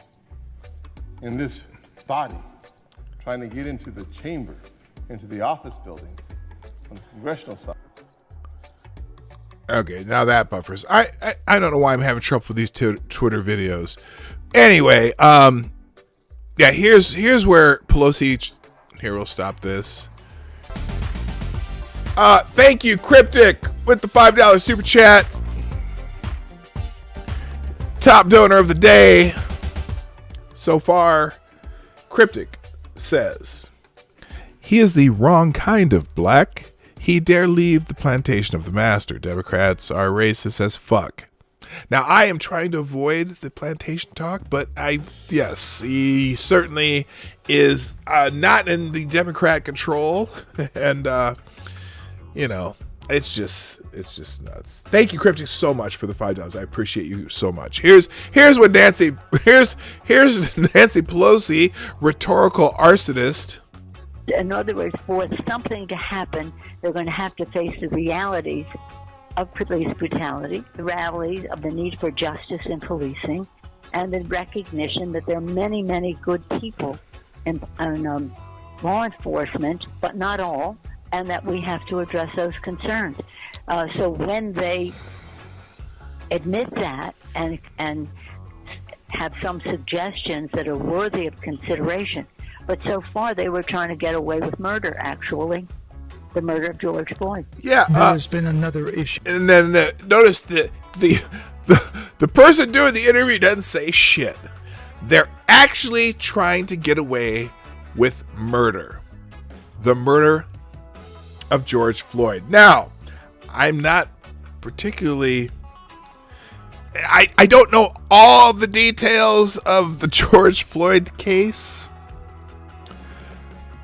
In this body, trying to get into the chamber, into the office buildings, on the congressional side. Okay, now that buffers. I don't know why I'm having trouble with these Twitter videos. Anyway, yeah, here's where Pelosi. Here, we'll stop this. Thank you, Cryptic, with the $5 super chat. top donor of the day so far, Cryptic, says, he is the wrong kind of black. He dare leave the plantation of the master. Democrats are racist as fuck. Now, I am trying to avoid the plantation talk, but yes, he certainly is not in the Democrat control. And, it's just nuts. Thank you, Cryptic, so much for the $5. I appreciate you so much. Here's what Nancy Pelosi, rhetorical arsonist. In other words, for something to happen, they're going to have to face the realities of police brutality, the realities of the need for justice in policing, and the recognition that there are many, many good people in law enforcement, but not all, and that we have to address those concerns. So when they admit that and have some suggestions that are worthy of consideration, but so far they were trying to get away with murder, actually. The murder of George Floyd. Yeah. There's been another issue. And then notice the person doing the interview doesn't say shit. They're actually trying to get away with murder. The murder of George Floyd. Now, I'm not particularly... I don't know all the details of the George Floyd case,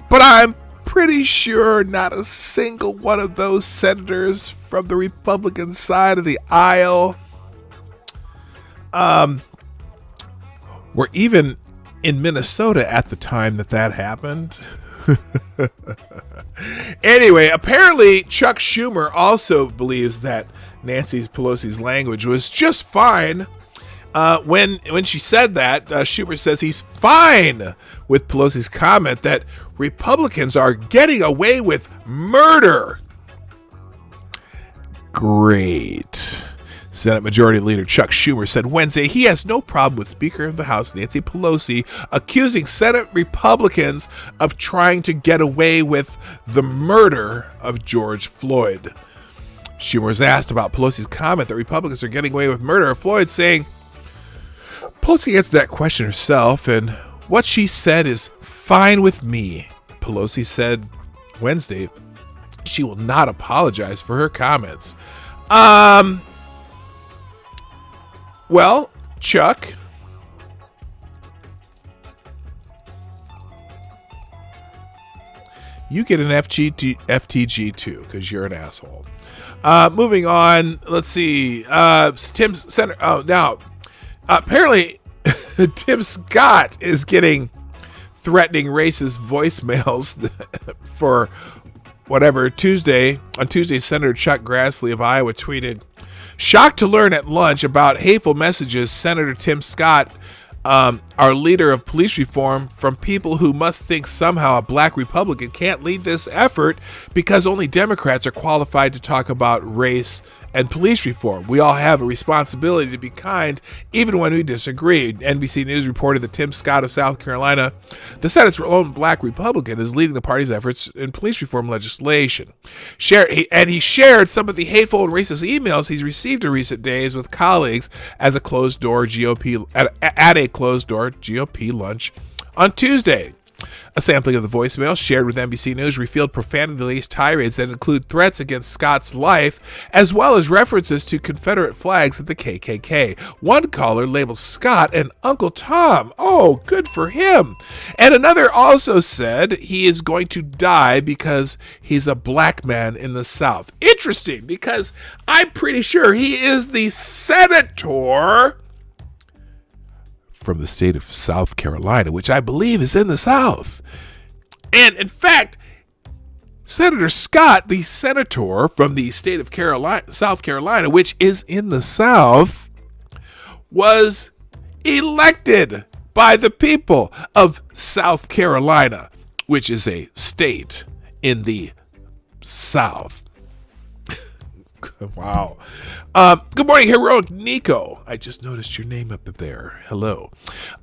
but I'm pretty sure not a single one of those senators from the Republican side of the aisle were even in Minnesota at the time that happened. Anyway, apparently Chuck Schumer also believes that Nancy Pelosi's language was just fine. When she said that, Schumer says he's fine with Pelosi's comment that Republicans are getting away with murder. Great. Senate Majority Leader Chuck Schumer said Wednesday he has no problem with Speaker of the House Nancy Pelosi accusing Senate Republicans of trying to get away with the murder of George Floyd. Schumer was asked about Pelosi's comment that Republicans are getting away with murder of Floyd, saying, Pelosi answered that question herself, and what she said is fine with me. Pelosi said Wednesday she will not apologize for her comments. Well, Chuck, you get an FTG too, because you're an asshole. Moving on, let's see. Tim Center. Oh, now, apparently, Tim Scott is getting threatening racist voicemails for whatever Tuesday. On Tuesday, Senator Chuck Grassley of Iowa tweeted, "Shocked to learn at lunch about hateful messages Senator Tim Scott, our leader of police reform, from people who must think somehow a black Republican can't lead this effort because only Democrats are qualified to talk about race and police reform. We all have a responsibility to be kind even when we disagree." NBC News reported that Tim Scott of South Carolina, the Senate's own black Republican, is leading the party's efforts in police reform legislation. He shared some of the hateful and racist emails he's received in recent days with colleagues at a closed-door GOP lunch on Tuesday. A sampling of the voicemail shared with NBC News revealed profanity-laced tirades that include threats against Scott's life, as well as references to Confederate flags at the KKK. One caller labeled Scott an Uncle Tom. Oh, good for him. And another also said he is going to die because he's a black man in the South. Interesting, because I'm pretty sure he is the senator from the state of South Carolina, which I believe is in the South. And in fact, Senator Scott, the senator from the state of South Carolina, which is in the South, was elected by the people of South Carolina, which is a state in the South. Wow. Good morning, Heroic Nico. I just noticed your name up there. Hello.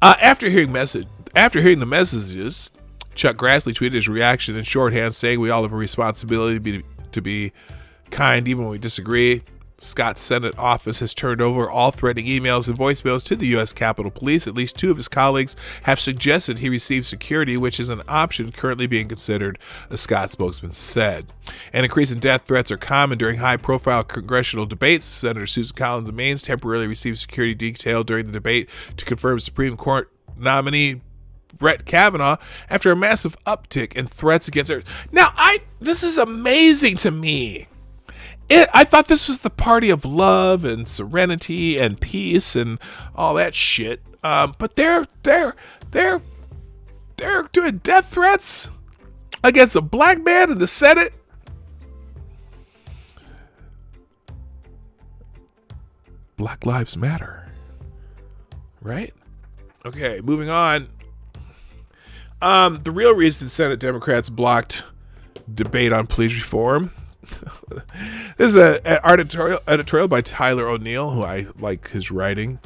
After hearing the messages, Chuck Grassley tweeted his reaction in shorthand, saying we all have a responsibility to be kind even when we disagree. Scott's Senate office has turned over all threatening emails and voicemails to the U.S. Capitol Police. At least 2 of his colleagues have suggested he receive security, which is an option currently being considered, a Scott spokesman said. An increase in death threats are common during high-profile congressional debates. Senator Susan Collins of Maine temporarily received security detail during the debate to confirm Supreme Court nominee Brett Kavanaugh after a massive uptick in threats against her. Now, this is amazing to me. I thought this was the party of love and serenity and peace and all that shit. But they're doing death threats against a black man in the Senate. Black Lives Matter, right? Okay, moving on. The real reason Senate Democrats blocked debate on police reform. This is an editorial by Tyler O'Neill, who I like his writing.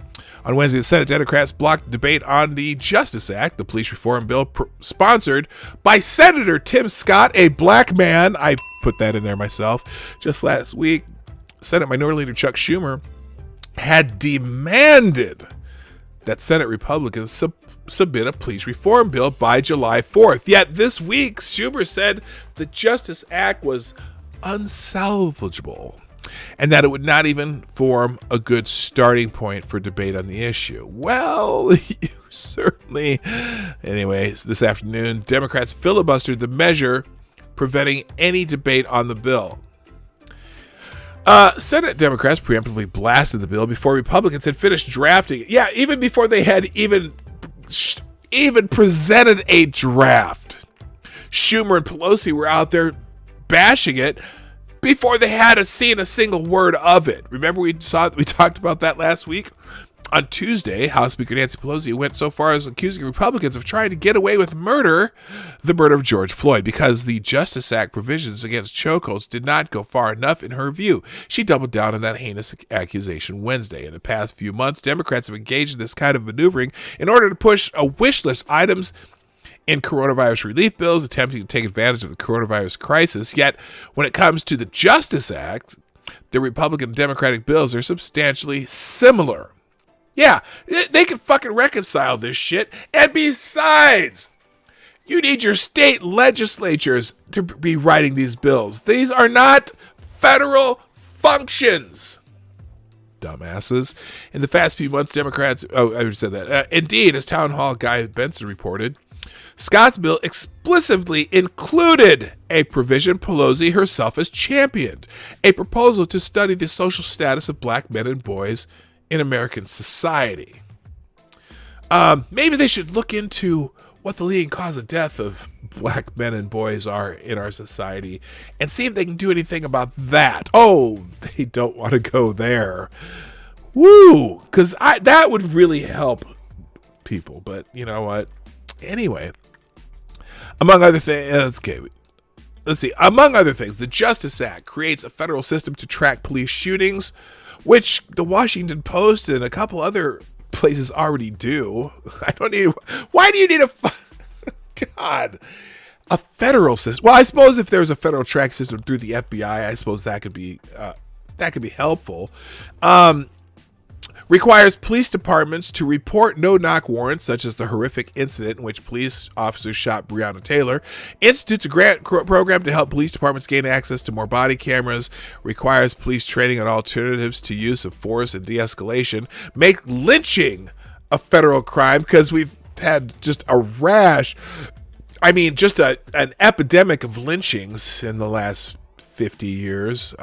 On Wednesday, the Senate Democrats blocked debate on the Justice Act, the police reform bill sponsored by Senator Tim Scott, a black man. I put that in there myself. Just last week, Senate Minority Leader Chuck Schumer had demanded that Senate Republicans submit a police reform bill by July 4th. Yet this week, Schumer said the Justice Act was unsalvageable and that it would not even form a good starting point for debate on the issue. Well, you certainly... Anyways, this afternoon, Democrats filibustered the measure, preventing any debate on the bill. Senate Democrats preemptively blasted the bill before Republicans had finished drafting it. Yeah, even before they had even presented a draft. Schumer and Pelosi were out there bashing it before they had seen a single word of it. Remember we talked about that last week? On Tuesday, House Speaker Nancy Pelosi went so far as accusing Republicans of trying to get away with the murder of George Floyd, because the Justice Act provisions against chokeholds did not go far enough in her view. She doubled down on that heinous accusation Wednesday. In the past few months, Democrats have engaged in this kind of maneuvering in order to push a wish list items in coronavirus relief bills, attempting to take advantage of the coronavirus crisis. Yet, when it comes to the Justice Act, the Republican and Democratic bills are substantially similar. Yeah, they can fucking reconcile this shit. And besides, you need your state legislatures to be writing these bills. These are not federal functions. Dumbasses. In the past few months, Democrats... Oh, I already said that. Indeed, as Town Hall Guy Benson reported, Scott's bill explicitly included a provision Pelosi herself has championed, a proposal to study the social status of black men and boys in American society. Maybe they should look into what the leading cause of death of black men and boys are in our society and see if they can do anything about that. Oh, they don't want to go there. Woo! Because that would really help people. But you know what? Anyway, among other things, among other things, the Justice Act creates a federal system to track police shootings, which the Washington Post and a couple other places already do. Why do you need a federal system? Well, I suppose if there's a federal track system through the FBI, I suppose that could be helpful. Requires police departments to report no-knock warrants, such as the horrific incident in which police officers shot Breonna Taylor. Institutes a grant program to help police departments gain access to more body cameras. Requires police training on alternatives to use of force and de-escalation. Make lynching a federal crime, because we've had just a rash. I mean, just an epidemic of lynchings in the last 50 years.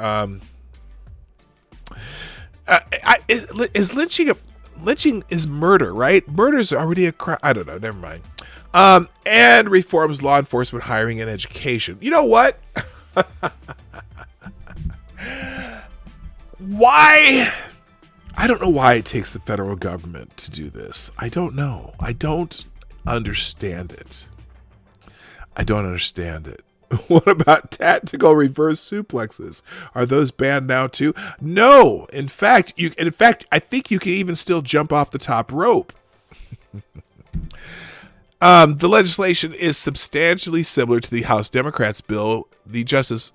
Is lynching is murder, right? Murder is already a crime. I don't know. Never mind. And reforms law enforcement hiring and education. You know what? Why? I don't know why it takes the federal government to do this. I don't know. I don't understand it. What about tactical reverse suplexes? Are those banned now too? No. In fact, I think you can even still jump off the top rope. The legislation is substantially similar to the House Democrats bill the Justice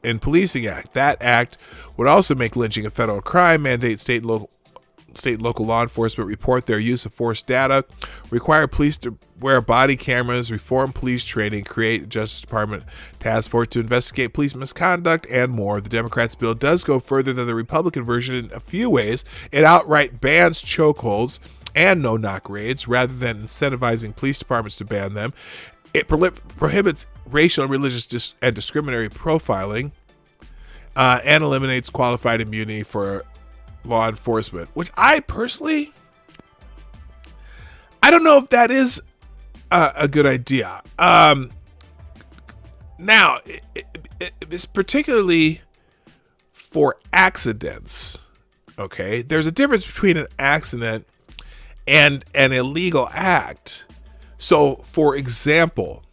and Policing Act. That act would also make lynching a federal crime, mandate state and local law enforcement report their use of force data, require police to wear body cameras, reform police training, create a Justice Department task force to investigate police misconduct, and more. The Democrats' bill does go further than the Republican version in a few ways. It outright bans chokeholds and no-knock raids rather than incentivizing police departments to ban them. It prohibits racial and religious and discriminatory profiling and eliminates qualified immunity for law enforcement, which I personally, I don't know if that is a good idea. Now, it's particularly for accidents. Okay, there's a difference between an accident and an illegal act. So, for example,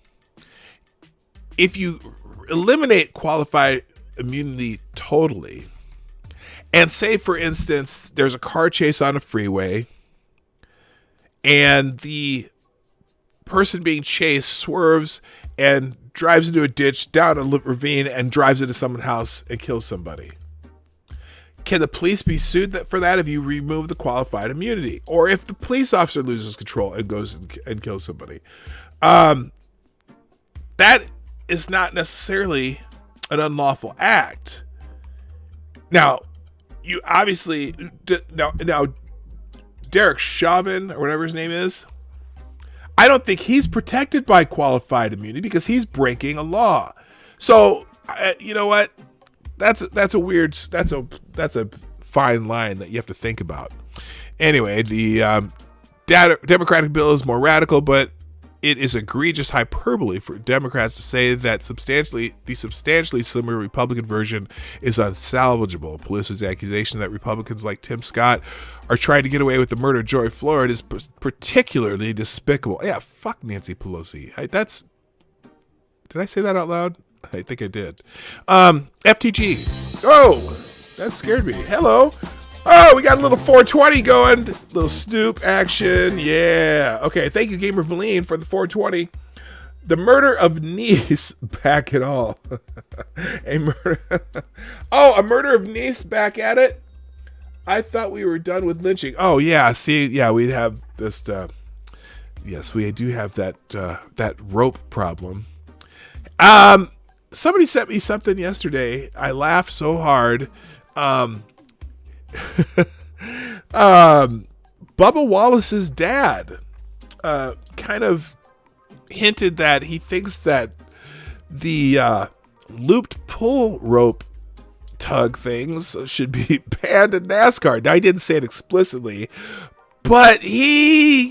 if you eliminate qualified immunity totally, and say, for instance, there's a car chase on a freeway and the person being chased swerves and drives into a ditch, down a ravine, and drives into someone's house and kills somebody. Can the police be sued for that if you remove the qualified immunity? Or if the police officer loses control and goes and kills somebody? That is not necessarily an unlawful act. Now, you obviously now Derek Chauvin or whatever his name is, I don't think he's protected by qualified immunity because he's breaking a law. So you know what? That's a fine line that you have to think about. Anyway, the Democratic bill is more radical, but it is egregious hyperbole for Democrats to say that the substantially similar Republican version is unsalvageable. Pelosi's accusation that Republicans like Tim Scott are trying to get away with the murder of George Floyd is particularly despicable. Yeah, fuck Nancy Pelosi. Did I say that out loud? I think I did. FTG. Oh, that scared me. Hello. Oh, we got a little 420 going. Little SNOOP action. Yeah. Okay. Thank you, Gamer Valine, for the 420. The murder of niece back at all. A murder of niece back at it? I thought we were done with lynching. Oh, yeah. See, yeah, we have this. Yes, we do have that rope problem. Somebody sent me something yesterday. I laughed so hard. Bubba Wallace's dad kind of hinted that he thinks that the looped pull rope tug things should be banned in NASCAR. Now, he didn't say it explicitly, but he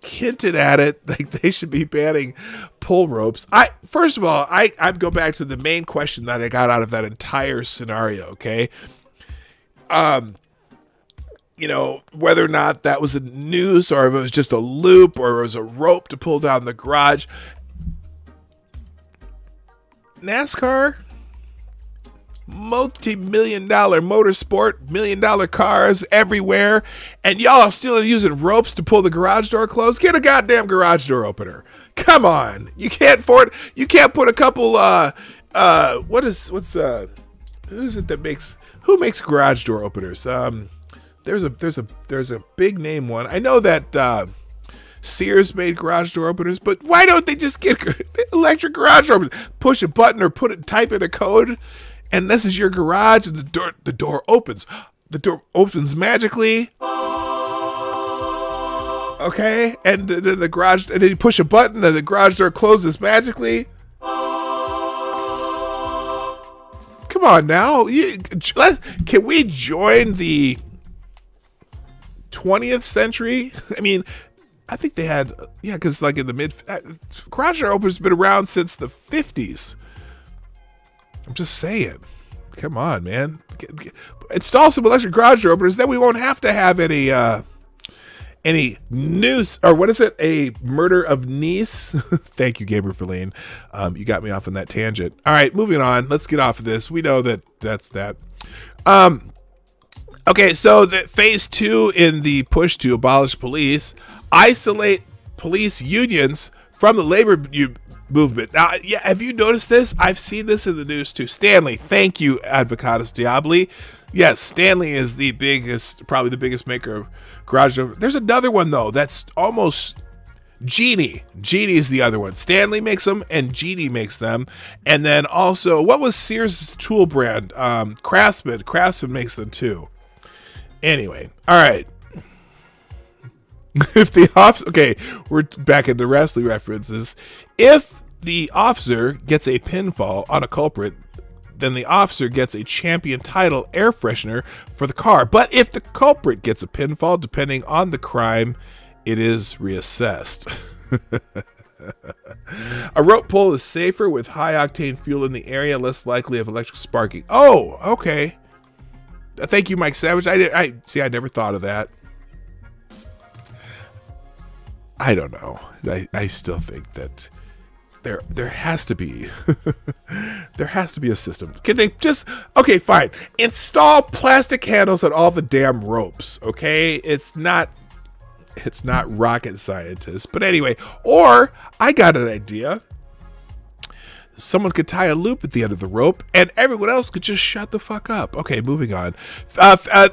hinted at it, like they should be banning pull ropes. First of all, I'd go back to the main question that I got out of that entire scenario, okay? Whether or not that was a noose or if it was just a loop or it was a rope to pull down the garage. NASCAR, multi-million-dollar motorsport, $1 million cars everywhere, and y'all are still using ropes to pull the garage door closed? Get a goddamn garage door opener. Come on. You can't put a couple, who makes garage door openers? There's a big name one. I know that Sears made garage door openers, but why don't they just get electric garage door openers? Push a button or type in a code, and this is your garage, and the door opens. The door opens magically. Okay, and then the garage, and then you push a button, and the garage door closes magically. Come on now, can we join the 20th century? I mean, I think they had, because like in the garage door openers been around since the 50s. I'm just saying, come on, man. Install some electric garage door openers, then we won't have to have any noose, or what is it? A murder of niece? Thank you, Gabriel Verlaine. You got me off on that tangent. All right, moving on. Let's get off of this. We know that's that. Okay, so the phase 2 in the push to abolish police, isolate police unions from the labor movement. Now, yeah, have you noticed this? I've seen this in the news too. Stanley, thank you, Advocatus Diabli. Yes, Stanley is probably the biggest maker of garage door. There's another one though that's almost Genie. Genie is the other one. Stanley makes them and Genie makes them. And then also, what was Sears' tool brand? Craftsman. Craftsman makes them too. Anyway, all right. If the officer, okay, we're back into wrestling references. If the officer gets a pinfall on a culprit, then the officer gets a champion title air freshener for the car. But if the culprit gets a pinfall, depending on the crime, it is reassessed. A rope pull is safer with high octane fuel in the area, less likely of electric sparking. Oh, okay. Thank you, Mike Savage. I never thought of that. I don't know. I still think that there has to be there has to be a system. Can they just, okay, fine, install plastic handles on all the damn ropes? Okay, it's not rocket scientists, but anyway. Or I got an idea. Someone could tie a loop at the end of the rope, and everyone else could just shut the fuck up. Okay, moving on.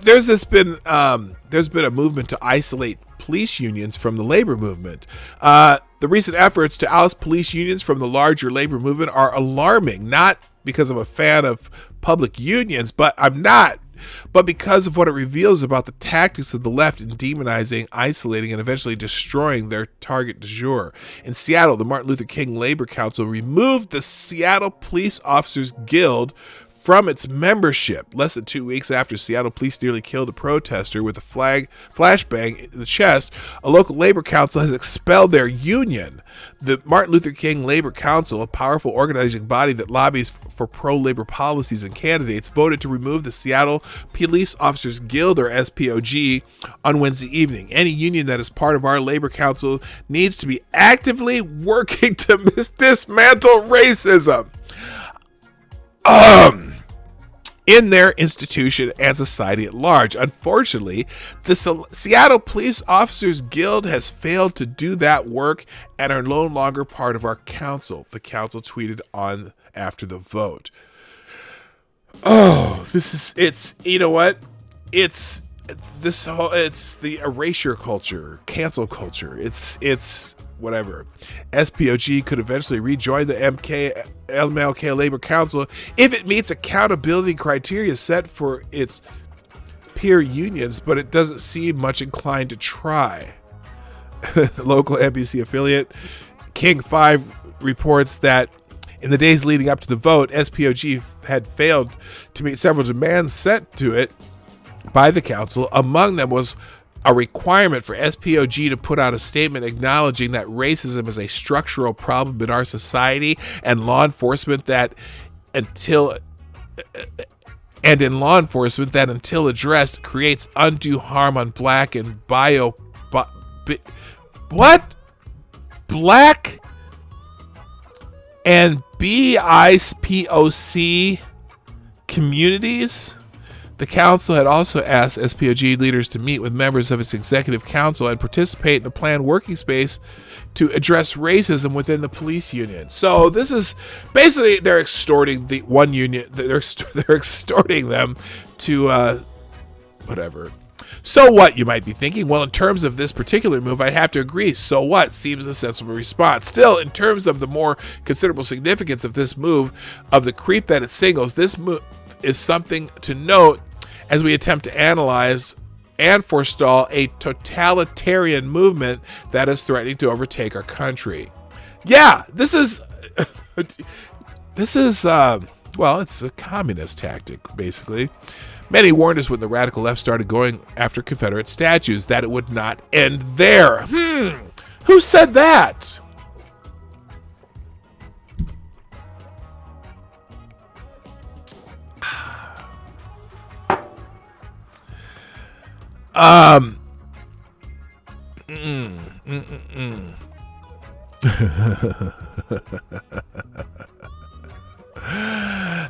There's been a movement to isolate police unions from the labor movement. The recent efforts to oust police unions from the larger labor movement are alarming, not because I'm a fan of public unions, but because of what it reveals about the tactics of the left in demonizing, isolating, and eventually destroying their target du jour. In Seattle, the Martin Luther King Labor Council removed the Seattle Police Officers Guild from its membership. Less than 2 weeks after Seattle police nearly killed a protester with a flashbang in the chest, a local labor council has expelled their union. The Martin Luther King Labor Council, a powerful organizing body that lobbies for pro-labor policies and candidates, voted to remove the Seattle Police Officers Guild, or SPOG, on Wednesday evening. Any union that is part of our labor council needs to be actively working to dismantle racism in their institution and society at large. Unfortunately, the Seattle Police Officers Guild has failed to do that work and are no longer part of our council, the council tweeted on after the vote. Oh, it's you know what? It's the erasure culture, cancel culture. It's whatever. SPOG could eventually rejoin the MLK Labor Council if it meets accountability criteria set for its peer unions, but it doesn't seem much inclined to try. Local NBC affiliate King 5 reports that in the days leading up to the vote, SPOG had failed to meet several demands set to it by the council. Among them was a requirement for SPOG to put out a statement acknowledging that racism is a structural problem in our society, and law enforcement that until addressed creates undue harm on black and black and BIPOC communities. The council had also asked SPOG leaders to meet with members of its executive council and participate in a planned working space to address racism within the police union. So this is basically, they're extorting the one union. They're extorting them to whatever. So what, you might be thinking? Well, in terms of this particular move, I'd have to agree. So what seems a sensible response. Still, in terms of the more considerable significance of this move, of the creep that it signals, this move is something to note as we attempt to analyze and forestall a totalitarian movement that is threatening to overtake our country. Yeah, this is well, it's a communist tactic, basically. Many warned us when the radical left started going after Confederate statues that it would not end there. Who said that?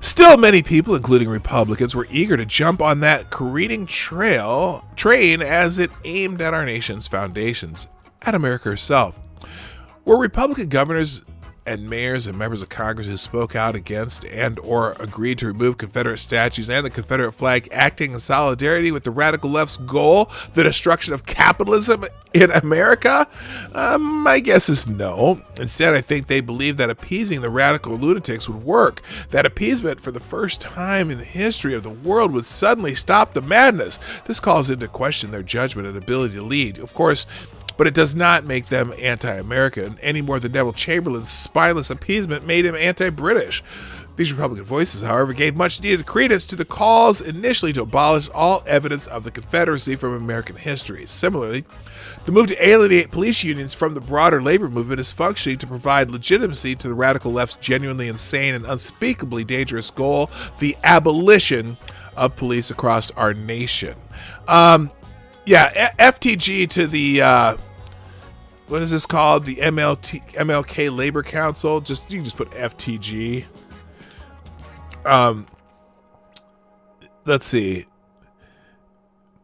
Still, many people, including Republicans, were eager to jump on that careening train as it aimed at our nation's foundations, at America herself. Were Republican governors and mayors and members of Congress who spoke out against and or agreed to remove Confederate statues and the Confederate flag, acting in solidarity with the radical left's goal, the destruction of capitalism in America? My guess is no. Instead, I think they believe that appeasing the radical lunatics would work. That appeasement, for the first time in the history of the world, would suddenly stop the madness. This calls into question their judgment and ability to lead, of course, but it does not make them anti-American any more than Neville Chamberlain's spineless appeasement made him anti-British. These Republican voices, however, gave much needed credence to the calls initially to abolish all evidence of the Confederacy from American history. Similarly, the move to alienate police unions from the broader labor movement is functioning to provide legitimacy to the radical left's genuinely insane and unspeakably dangerous goal, the abolition of police across our nation. FTG to the what is this called? The MLK Labor Council. You can just put FTG. Let's see.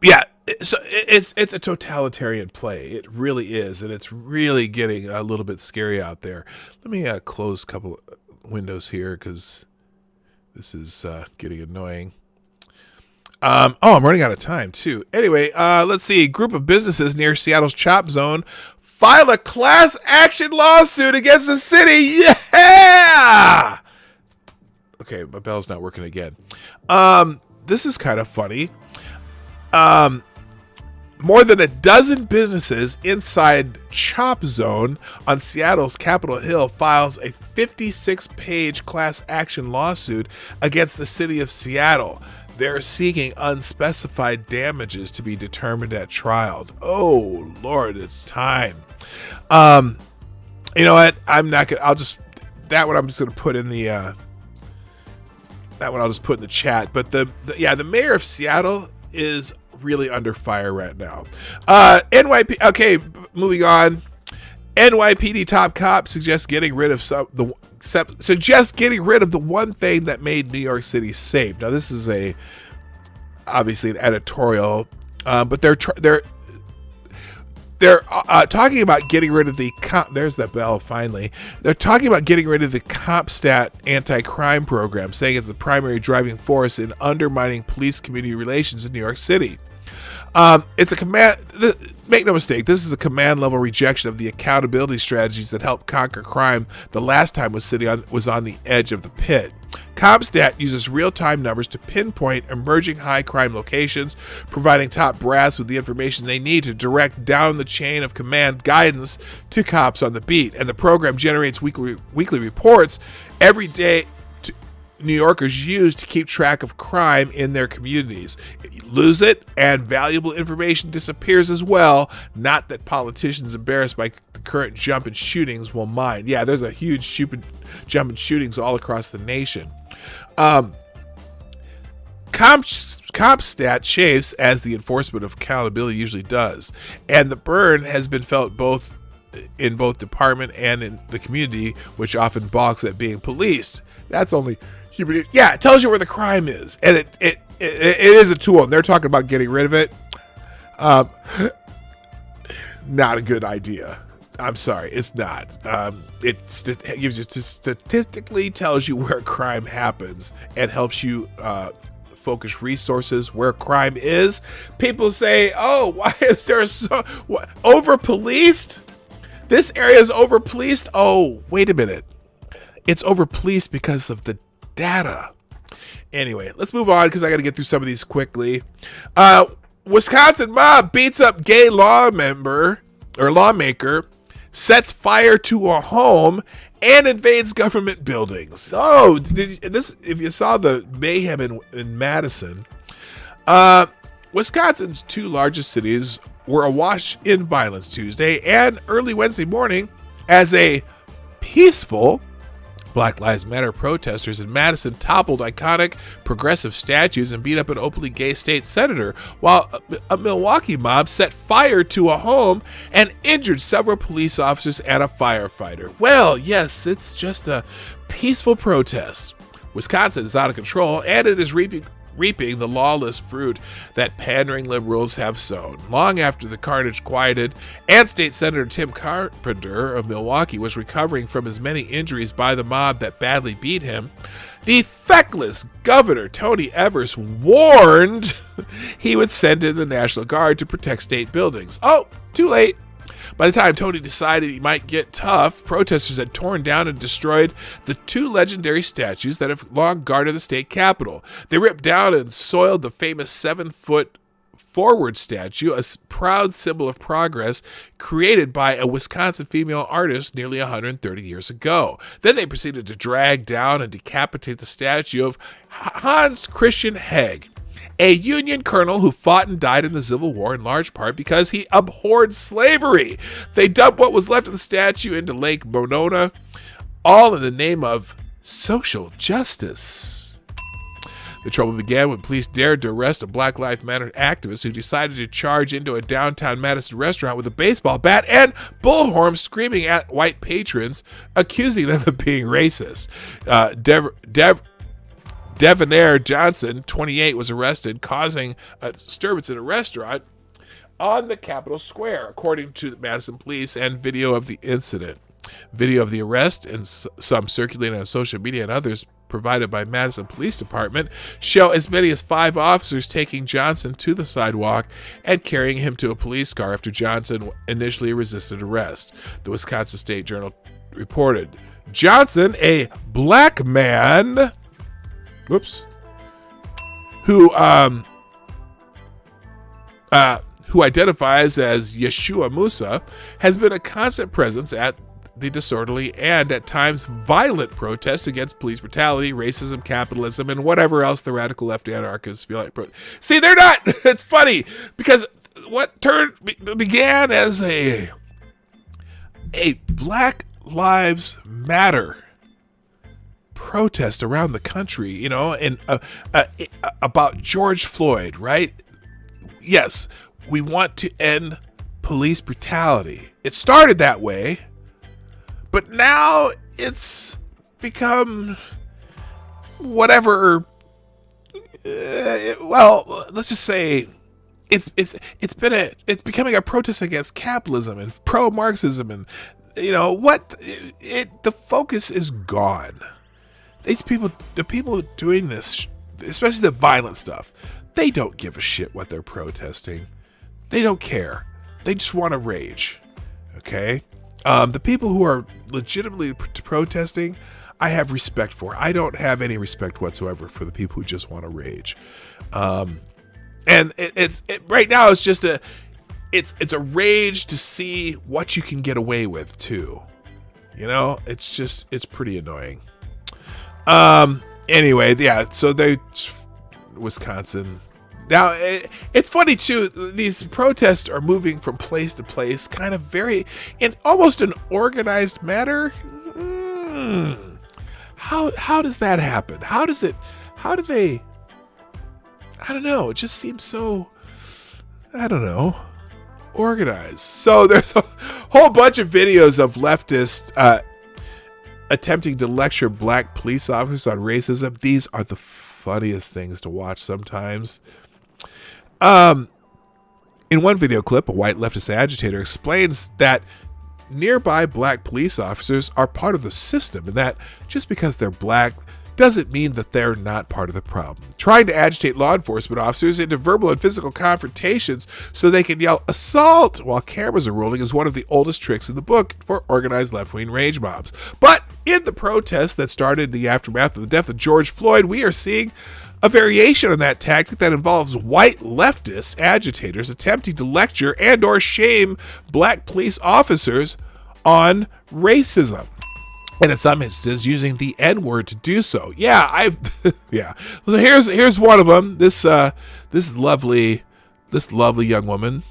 Yeah, so it's a totalitarian play. It really is, and it's really getting a little bit scary out there. Let me close a couple windows here because this is getting annoying. I'm running out of time too. Anyway, let's see. Group of businesses near Seattle's Chop Zone file a class action lawsuit against the city. Yeah! Okay, my bell's not working again. This is kind of funny. More than a dozen businesses inside Chop Zone on Seattle's Capitol Hill files a 56-page class action lawsuit against the city of Seattle. They're seeking unspecified damages to be determined at trial. Oh, Lord, it's time. You know what? I'm not gonna. I'm just gonna put in the. That one I'll just put in the chat. But the mayor of Seattle is really under fire right now. Okay, moving on. NYPD top cop suggests getting rid of the one thing that made New York City safe. Now, this is obviously an editorial, but they're talking about getting rid of the there's that bell finally. They're talking about getting rid of the CompStat anti-crime program, saying it's the primary driving force in undermining police-community relations in New York City. It's a command. Make no mistake, this is a command-level rejection of the accountability strategies that helped conquer crime the last time city was on the edge of the pit. CompStat uses real-time numbers to pinpoint emerging high-crime locations, providing top brass with the information they need to direct down the chain of command guidance to cops on the beat. And the program generates weekly reports every day New Yorkers use to keep track of crime in their communities. You lose it, and valuable information disappears as well. Not that politicians embarrassed by the current jump in shootings will mind. Yeah, there's a huge jump in shootings all across the nation. CompStat chafes as the enforcement of accountability usually does, and the burn has been felt in both department and in the community, which often balks at being policed. That's only human. Yeah, it tells you where the crime is, and it is a tool, and they're talking about getting rid of it. Not a good idea. I'm sorry, it's not. It gives you statistically tells you where crime happens and helps you focus resources where crime is. People say, "Oh, why is there over policed? This area is over policed." Oh, wait a minute. It's over policed because of the data. Anyway, let's move on because I got to get through some of these quickly. Wisconsin mob beats up gay lawmaker, sets fire to a home, and invades government buildings. Oh, if you saw the mayhem in Madison, Wisconsin's two largest cities were awash in violence Tuesday and early Wednesday morning as a peaceful Black Lives Matter protesters in Madison toppled iconic progressive statues and beat up an openly gay state senator, while a Milwaukee mob set fire to a home and injured several police officers and a firefighter. Well, yes, it's just a peaceful protest. Wisconsin is out of control, and it is reaping reaping the lawless fruit that pandering liberals have sown. Long after the carnage quieted, and State Senator Tim Carpenter of Milwaukee was recovering from his many injuries by the mob that badly beat him, the feckless Governor Tony Evers warned he would send in the National Guard to protect state buildings. Oh, too late. By the time Tony decided he might get tough, protesters had torn down and destroyed the 2 legendary statues that have long guarded the state capitol. They ripped down and soiled the famous 7-foot forward statue, a proud symbol of progress created by a Wisconsin female artist nearly 130 years ago. Then they proceeded to drag down and decapitate the statue of Hans Christian Heg, a Union colonel who fought and died in the Civil War in large part because he abhorred slavery. They dumped what was left of the statue into Lake Monona, all in the name of social justice. The trouble began when police dared to arrest a Black Lives Matter activist who decided to charge into a downtown Madison restaurant with a baseball bat and bullhorn, screaming at white patrons, accusing them of being racist. Devonair Johnson, 28, was arrested, causing a disturbance in a restaurant on the Capitol Square, according to the Madison police, and video of the incident. Video of the arrest and some circulating on social media and others provided by Madison Police Department show as many as 5 officers taking Johnson to the sidewalk and carrying him to a police car after Johnson initially resisted arrest. The Wisconsin State Journal reported, Johnson, a black man who identifies as Yeshua Musa, has been a constant presence at the disorderly and at times violent protests against police brutality, racism, capitalism, and whatever else the radical left anarchists feel like. See, they're not. It's funny because what began as a Black Lives Matter protest around the country, and about George Floyd, right? Yes, we want to end police brutality. It started that way, but now it's become whatever. Let's just say it's becoming a protest against capitalism and pro-Marxism, and the focus is gone. These people, the people doing this, especially the violent stuff, they don't give a shit what they're protesting. They don't care. They just want to rage. Okay? The people who are legitimately protesting, I have respect for. I don't have any respect whatsoever for the people who just want to rage. And it's right now it's just it's a rage to see what you can get away with too. It's pretty annoying. Anyway, yeah, so Wisconsin. Now, it's funny too, these protests are moving from place to place, kind of in almost an organized manner. How does that happen? I don't know, it just seems so, organized. So there's a whole bunch of videos of leftists, attempting to lecture black police officers on racism. These are the funniest things to watch sometimes. In one video clip, a white leftist agitator explains that nearby black police officers are part of the system, and that just because they're black doesn't mean that they're not part of the problem. Trying to agitate law enforcement officers into verbal and physical confrontations so they can yell assault while cameras are rolling is one of the oldest tricks in the book for organized left-wing rage mobs. But in the protests that started in the aftermath of the death of George Floyd, we are seeing a variation on that tactic that involves white leftist agitators attempting to lecture and or shame black police officers on racism. And in some instances, using the N-word to do so. Yeah, yeah. So here's one of them. This lovely young woman.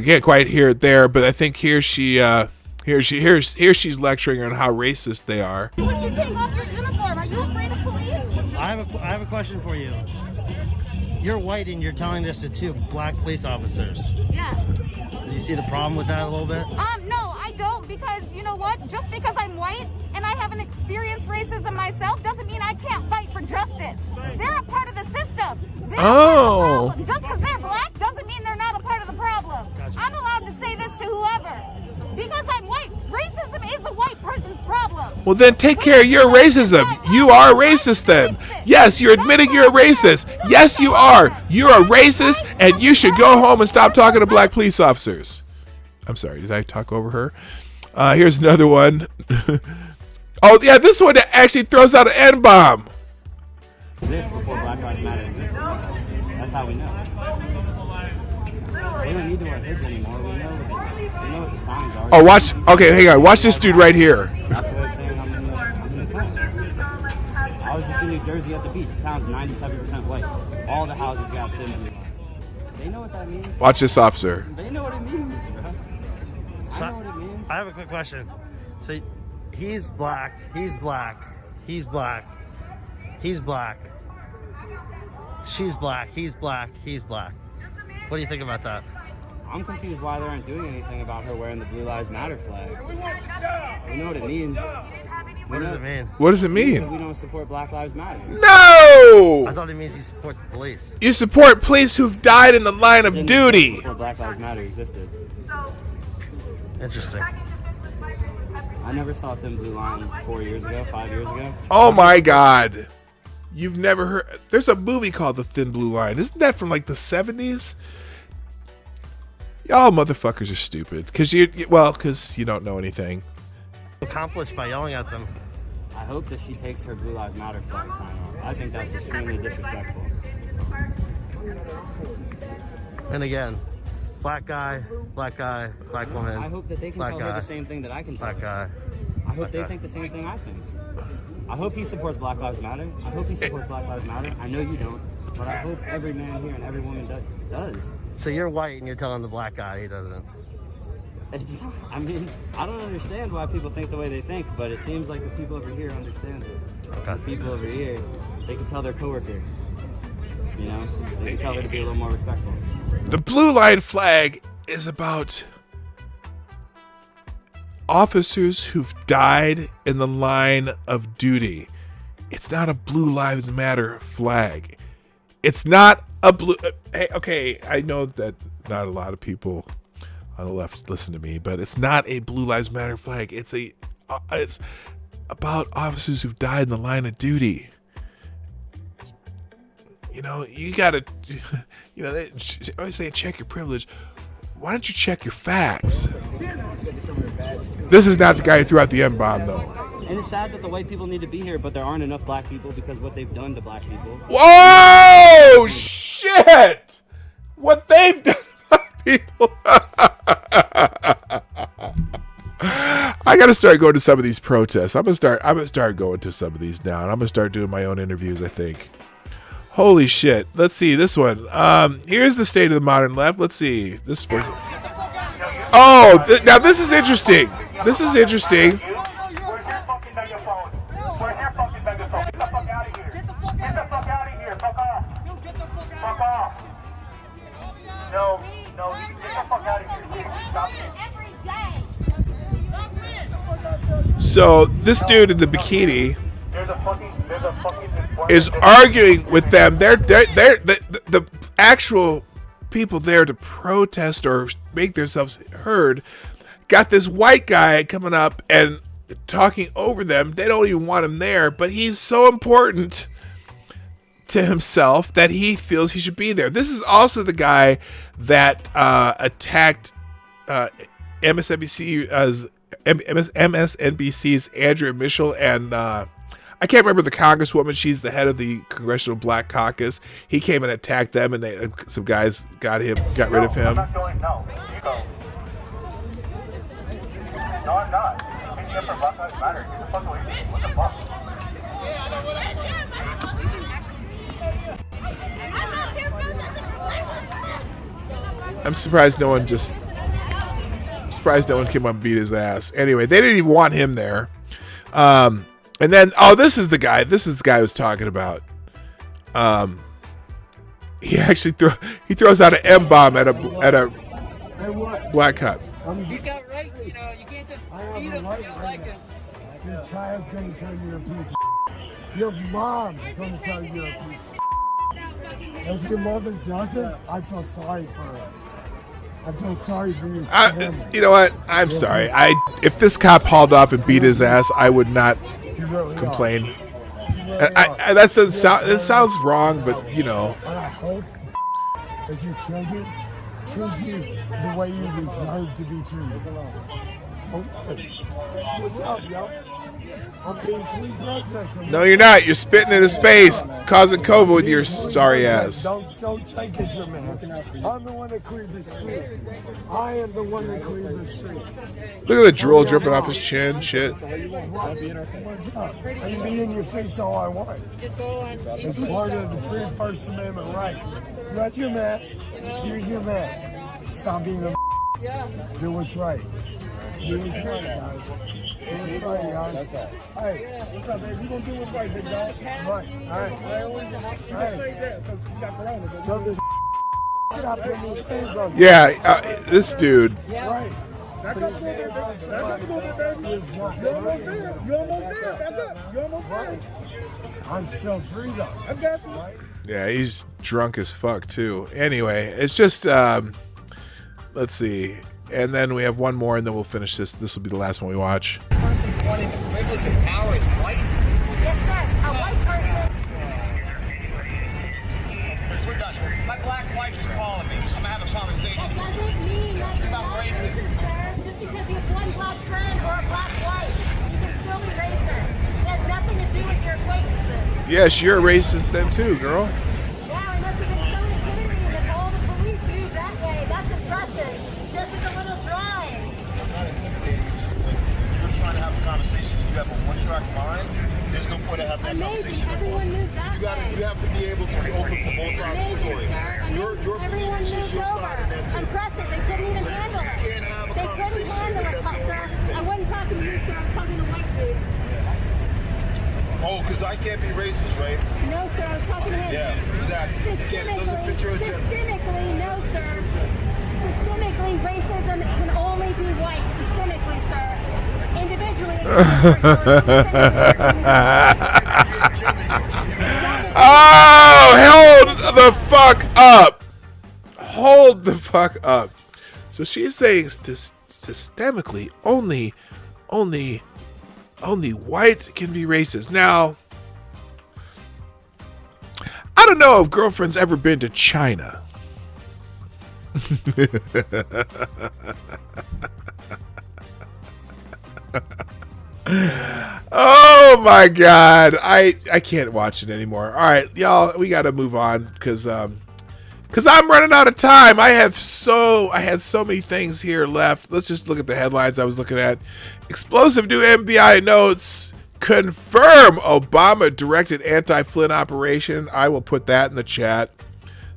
Can't quite hear it there, but I think here she's lecturing on how racist they are. When you take off your uniform, are you I have a question for you. You're white and you're telling this to 2 black police officers. Yes. Do you see the problem with that a little bit? No, I don't, because you know what? Just because I'm white and I haven't experienced racism myself doesn't mean I can't fight for justice. They're a part of the system. They're Oh. part of the problem. Just because they're black doesn't mean they're not a part of the problem. Gotcha. I'm allowed to say this to whoever. Because I'm white, racism is a white person's problem. Well, then take care of your racism. You are a racist then. Yes, you're admitting you're a racist. Yes, you are. You're a racist, and you should go home and stop talking to black police officers. I'm sorry, did I talk over her? Here's another one. Oh, yeah, this one actually throws out an N-bomb. Exist before Black Lives Matter existed. That's how we know. We don't need to wear hoods anymore. We know what the signs are. Oh, watch. Okay, hang on. Watch this dude right here. That's what it's saying. I'm in the phone. I was just in New Jersey at the beach. The town's 97% white. All the houses got thin blue lines. They know what that means. Watch this officer. They know what it means, bro. I know what it means. I have a quick question. So he's black, he's black, he's black, he's black, she's black, he's black, he's black. What do you think about that? I'm confused why they aren't doing anything about her wearing the Blue Lives Matter flag. We know what it means. What does it mean? What does it mean? We don't support Black Lives Matter. No! I thought it means you support the police. You support police who've died in the line of duty. Before Black Lives Matter existed. Interesting. I never saw a thin blue line 4 years ago, 5 years ago. Oh my God. You've never heard. There's a movie called The Thin Blue Line. Isn't that from like the 70s? Y'all motherfuckers are stupid. Because you don't know anything. Accomplished by yelling at them. I hope that she takes her Blue Lives Matter flag sign off. I think that's extremely disrespectful. And again, black guy, black woman. I hope that they can tell her the same thing that I can tell black her. guy. I hope they think the same thing I think. I hope he supports Black Lives Matter. I hope he supports Black Lives Matter. I know you don't, but I hope every man here and every woman does. So you're white and you're telling the black guy he doesn't. It's not, I mean, I don't understand why people think the way they think, but it seems like the people over here understand it. Okay. The people over here, they can tell their coworker. You know, they can tell her to be a little more respectful. The blue line flag is about officers who've died in the line of duty. It's not a Blue Lives Matter flag. It's not a blue. Hey, okay, I know that not a lot of people on the left listen to me, but it's not a Blue Lives Matter flag. It's about officers who've died in the line of duty. You know, you gotta, you know, they always say check your privilege. Why don't you check your facts? This is not the guy who threw out the N-bomb, though. And it's sad that the white people need to be here, but there aren't enough black people because what they've done to black people. Whoa! Shit! What they've done to black people. I gotta start going to some of these protests. I'm gonna start going to some of these now, and I'm gonna start doing my own interviews, I think. Holy shit. Let's see this one. Here's the state of the modern left. Let's see. This one. Oh, now this is interesting. This is interesting. Where's your fucking megaphone? Where's your fucking megaphone? Get the fuck out of here. Get the fuck out of here. Fuck off. Fuck off. No, you can get the fuck out of here. Stop it. So this dude in the bikini is arguing with them. They're the actual people there to protest or make themselves heard. Got this white guy coming up and talking over them. They don't even want him there, but he's so important to himself that he feels he should be there. This is also the guy that attacked MSNBC's Andrea Mitchell and I can't remember the congresswoman. She's the head of the Congressional Black Caucus. He came and attacked them, and some guys got rid of him. I'm not going, no. You go. No, I'm not. Pick me up for Black Lives Matter. Get the fuck away from me. What the fuck? I'm surprised no one came up and beat his ass. Anyway, they didn't even want him there. And then, this is the guy. This is the guy I was talking about. He actually throws out an M-bomb at a black cop. He's got rights, you know. You can't just beat him if you don't like him. Your child's going to tell you you're a piece of Your mom's going to tell you you're a piece of If your mother doesn't, I feel sorry for her. I feel sorry for you. You know what? I'm sorry. If this cop hauled off and beat his ass, I would not complain. That sounds wrong, but you know. And I hope that your children treat you the way you deserve to be treated. What's up, yo? I'm being sweet drug testing. No, you're not. You're spitting in his face, causing COVID with your sorry ass. Don't take it, your man. I'm the one that cleared the street. I am the one that cleared the street. Look at the drool dripping off his chin. Shit. What's up? I can be in your face all I want. It's part of the First Amendment right. You got your mask. Use your mask. Stop being a do what's right. Do what's right, guys. Do what's right, guys. Hey, what's up, man? You gonna do what's right, big dog? Right. All right. Tell this stop putting these things on. Yeah, this dude. Right. Back up, baby. Back up a little bit, baby. You almost there. You almost there. Back up. You almost there. I'm still free, though. I got you. Right? Yeah, he's drunk as fuck, too. Anyway, it's just, let's see. And then we have one more, and then we'll finish this. This will be the last one we watch. Person wanting the privilege of power is white. Yes, sir. A white person. We're done. My black wife is calling me. I'm gonna have a conversation. That doesn't mean that you're about not racist. racist, sir. Just because you have one black friend or a black wife, you can still be racist. It has nothing to do with your acquaintances. Yes, you're a racist then, too, girl. Wow, it must have been so intimidating that all the police moved that way. That's impressive. Just as a little drawing. It's not intimidating. It's just like you're trying to have a conversation. You have a one-track mind. There's no point in having that Amazing. conversation. Everyone moved that way. You have to be able to be open for both sides of the Amazing, story. sir. Your Everyone belief is just moved your over. side, and that's it. Impressive. They couldn't even handle it. You can't have a They couldn't conversation handle that it, that's sir. the only I thing. wasn't talking to you, sir. I was talking to white dude. Oh, because I can't be racist, right? No, sir. I was talking to him. Yeah, exactly. You can't, it doesn't fit your agenda. Systemically, no, sir. Systemically, racism can only be white. Systemically, sir. Individually, Oh, hold the fuck up. Hold the fuck up. So she's saying systemically only white can be racist. Now, I don't know if girlfriend's ever been to China. Oh my god, I can't watch it anymore. All right, y'all, we got to move on because I'm running out of time. I had so many things here left. Let's just look at the headlines I was looking at. Explosive new FBI notes confirm Obama directed anti-Flynn operation. I will put that in the chat.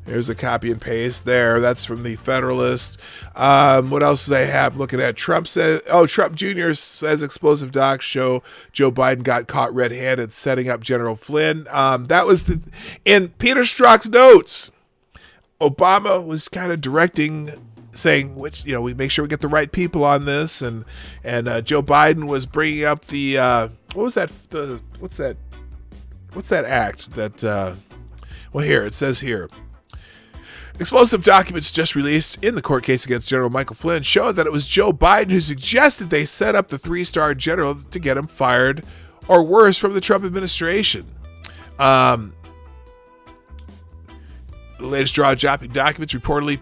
There's a copy and paste there. That's from the Federalist. What else do they have? Looking at Trump says, Trump Jr. says explosive docs show Joe Biden got caught red-handed setting up General Flynn. That was in Peter Strzok's notes. Obama was kind of directing, saying we make sure we get the right people on this, and Joe Biden was bringing up the what's that act that here it says here. Explosive documents just released in the court case against General Michael Flynn show that it was Joe Biden who suggested they set up the three-star general to get him fired or worse from the Trump administration. The latest jaw-dropping documents reportedly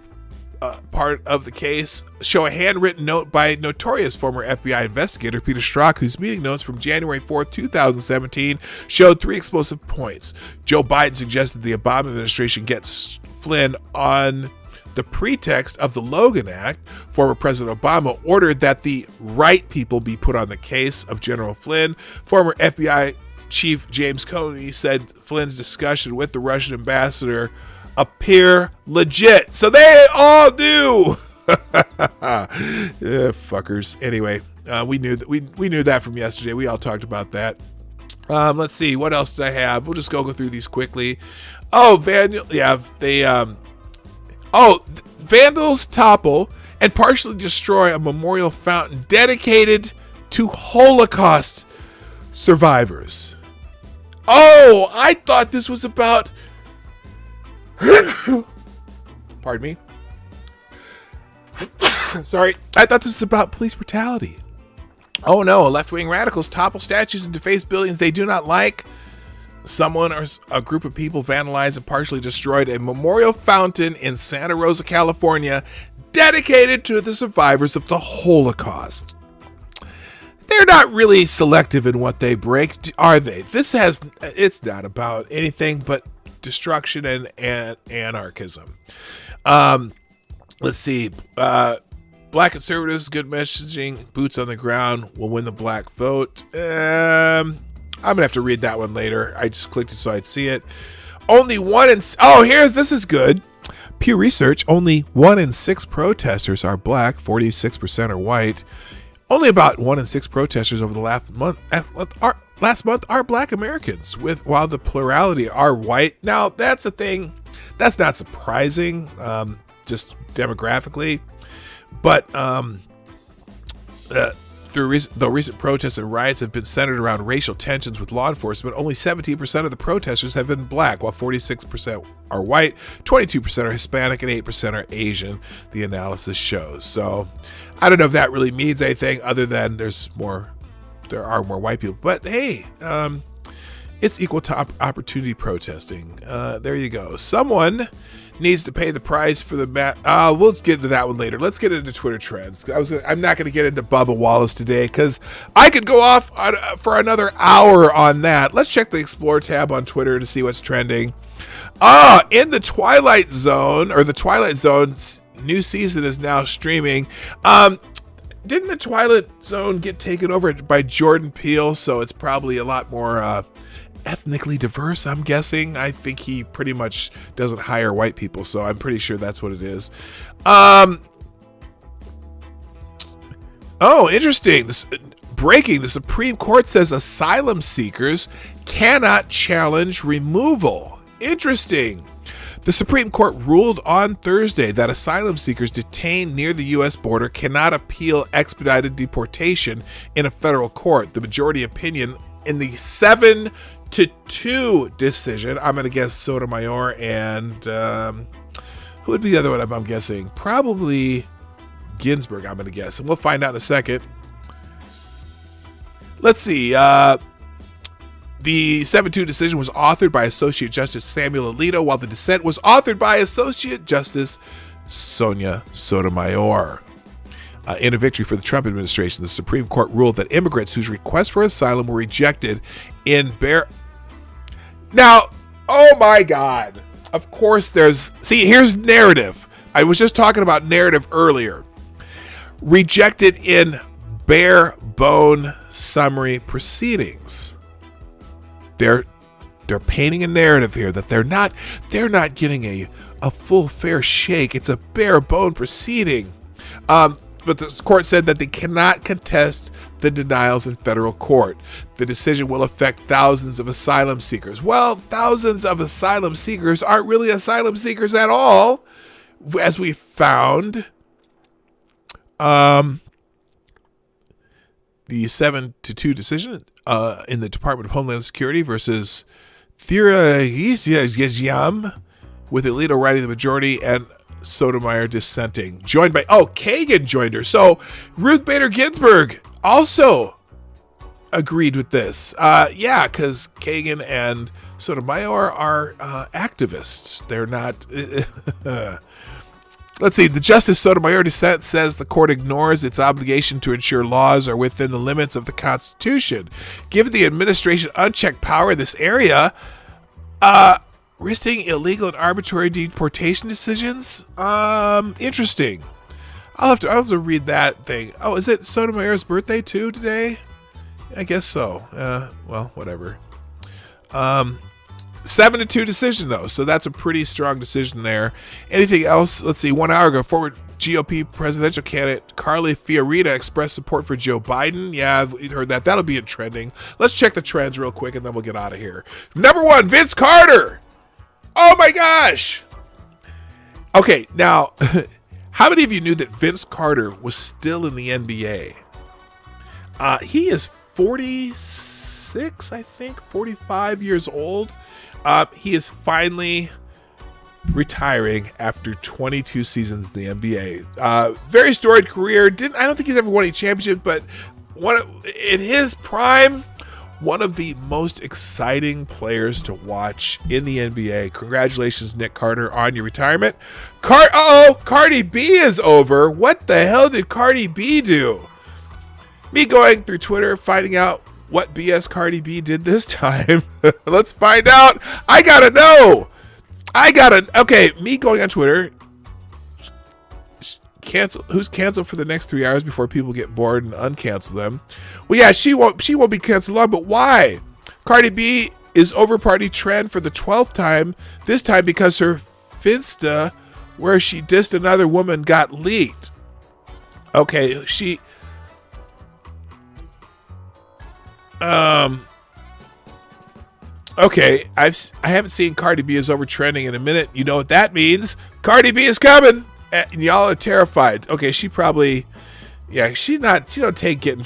part of the case show a handwritten note by notorious former FBI investigator Peter Strzok, whose meeting notes from January 4th, 2017 showed 3 explosive points. Joe Biden suggested the Obama administration gets Flynn on the pretext of the Logan Act. Former President Obama ordered that the right people be put on the case of General Flynn. Former FBI Chief James Comey said Flynn's discussion with the Russian ambassador appear legit. So they all knew. Fuckers. Anyway, we knew that from yesterday. We all talked about that. Let's see, what else did I have? We'll just go through these quickly. Oh, vandals topple and partially destroy a memorial fountain dedicated to Holocaust survivors. Oh, I thought this was about... Pardon me. Sorry. I thought this was about police brutality. Oh no, left-wing radicals topple statues and deface buildings they do not like. Someone or a group of people vandalized and partially destroyed a memorial fountain in Santa Rosa, California, dedicated to the survivors of the Holocaust. They're not really selective in what they break, are they? It's not about anything but destruction and anarchism. Let's see. Black conservatives, good messaging, boots on the ground will win the black vote. I'm gonna have to read that one later. I just clicked it so I'd see it. This is good. Pew Research, only 1 in 6 protesters are black, 46% are white. Only about 1 in 6 protesters over the last month are black Americans, while the plurality are white. Now, that's the thing. That's not surprising, just demographically. But though recent protests and riots have been centered around racial tensions with law enforcement, only 17% of the protesters have been black, while 46% are white, 22% are Hispanic, and 8% are Asian, the analysis shows. So I don't know if that really means anything other than there are more white people. But hey, it's equal opportunity protesting. There you go. Someone needs to pay the price for the let's get into that one later. Let's get into Twitter trends. I'm not going to get into Bubba Wallace today because I could go off for another hour on that. Let's check the Explore tab on Twitter to see what's trending. In the Twilight Zone, or the Twilight Zone's new season is now streaming. Didn't the Twilight Zone get taken over by Jordan Peele? So it's probably a lot more ethnically diverse, I'm guessing. I think he pretty much doesn't hire white people, so I'm pretty sure that's what it is. Interesting. Breaking, the Supreme Court says asylum seekers cannot challenge removal. Interesting. The Supreme Court ruled on Thursday that asylum seekers detained near the U.S. border cannot appeal expedited deportation in a federal court. The majority opinion in the 7-2 decision, I'm going to guess Sotomayor and who would be the other one I'm guessing? Probably Ginsburg, I'm going to guess. And we'll find out in a second. Let's see. The 7-2 decision was authored by Associate Justice Samuel Alito, while the dissent was authored by Associate Justice Sonia Sotomayor. In a victory for the Trump administration, the Supreme Court ruled that immigrants whose requests for asylum were rejected Now, oh my God. Of course here's narrative. I was just talking about narrative earlier. Rejected in bare bone summary proceedings. They're painting a narrative here that they're not getting a full fair shake. It's a bare bone proceeding. But the court said that they cannot contest the denials in federal court. The decision will affect thousands of asylum seekers. Well, thousands of asylum seekers aren't really asylum seekers at all, as we found. The 7-2 decision in the Department of Homeland Security versus Thirayam, with Alito writing the majority and Sotomayor dissenting. Joined by, Kagan joined her. So Ruth Bader Ginsburg also agreed with this. Because Kagan and Sotomayor are activists. They're not... Let's see. The Justice Sotomayor dissent says the court ignores its obligation to ensure laws are within the limits of the Constitution. Give the administration unchecked power in this area, risking illegal and arbitrary deportation decisions. Interesting. I'll have to read that thing. Oh, is it Sotomayor's birthday too today? I guess so. Well, whatever. 7-2 decision though, so that's a pretty strong decision there. Anything else? Let's see. 1 hour ago, former GOP presidential candidate Carly Fiorina expressed support for Joe Biden. Yeah, we heard that. That'll be in trending. Let's check the trends real quick and then we'll get out of here. Number 1, Vince Carter. Oh my gosh. Okay, now, how many of you knew that Vince Carter was still in the NBA? He is 46, I think, 45 years old. He is finally retiring after 22 seasons in the NBA. Very storied career. I don't think he's ever won any championship, but in his prime, one of the most exciting players to watch in the NBA. Congratulations, Nick Carter, on your retirement. Cardi B is over. What the hell did Cardi B do? Me going through Twitter, finding out what BS Cardi B did this time. Let's find out. I gotta know. Okay, me going on Twitter. Who's canceled for the next 3 hours before people get bored and uncancel them? Well, yeah, she won't be canceled long, but why? Cardi B is over party trend for the 12th time, this time because her Finsta, where she dissed another woman, got leaked. Okay, okay, I haven't seen Cardi B is over trending in a minute. You know what that means? Cardi B is coming, and y'all are terrified. Okay, she don't take getting.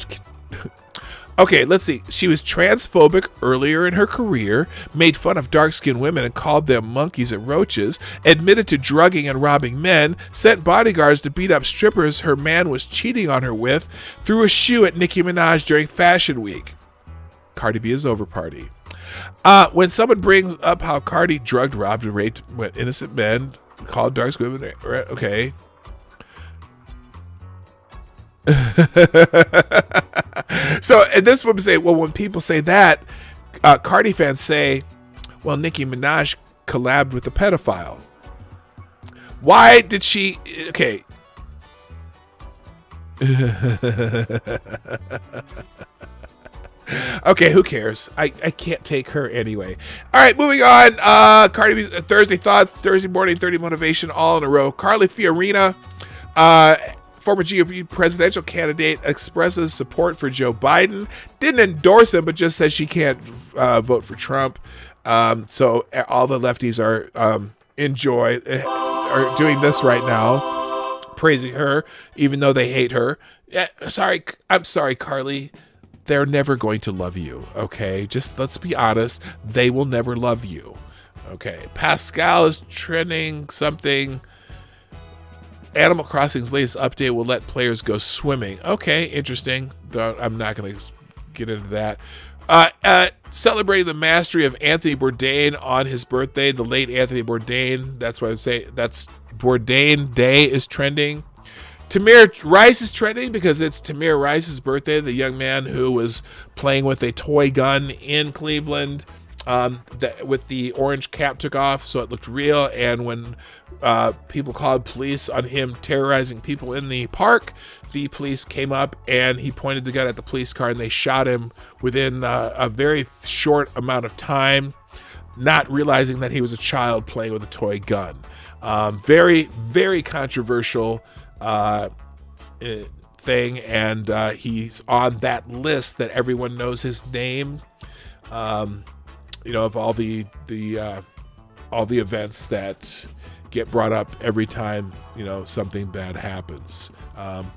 Okay, let's see. She was transphobic earlier in her career, made fun of dark-skinned women and called them monkeys and roaches, admitted to drugging and robbing men, sent bodyguards to beat up strippers her man was cheating on her with, threw a shoe at Nicki Minaj during Fashion Week. Cardi B is over party. When someone brings up how Cardi drugged, robbed, and raped innocent men, called dark-skinned women, okay. So, and this woman say, well, when people say that, Cardi fans say, well, Nicki Minaj collabed with a pedophile. Why did she? Okay. Okay, who cares? I can't take her anyway. All right, moving on. Cardi B's Thursday Thoughts, Thursday Morning, 30 Motivation, all in a row. Carly Fiorina, former GOP presidential candidate, expresses support for Joe Biden. Didn't endorse him, but just says she can't vote for Trump. So all the lefties are doing this right now, praising her, even though they hate her. I'm sorry, Carly. They're never going to love you, okay? Just let's be honest. They will never love you, okay? Pascal is trending something. Animal Crossing's latest update will let players go swimming. Okay, interesting. I'm not going to get into that. Celebrating the mastery of Anthony Bourdain on his birthday, the late Anthony Bourdain. That's why I would say that's Bourdain Day is trending. Tamir Rice is trending because it's Tamir Rice's birthday, the young man who was playing with a toy gun in Cleveland with the orange cap took off, so it looked real. And when people called police on him terrorizing people in the park, the police came up and he pointed the gun at the police car and they shot him within a very short amount of time, not realizing that he was a child playing with a toy gun. Very, very controversial thing, and he's on that list that everyone knows his name, of all the events that get brought up every time something bad happens.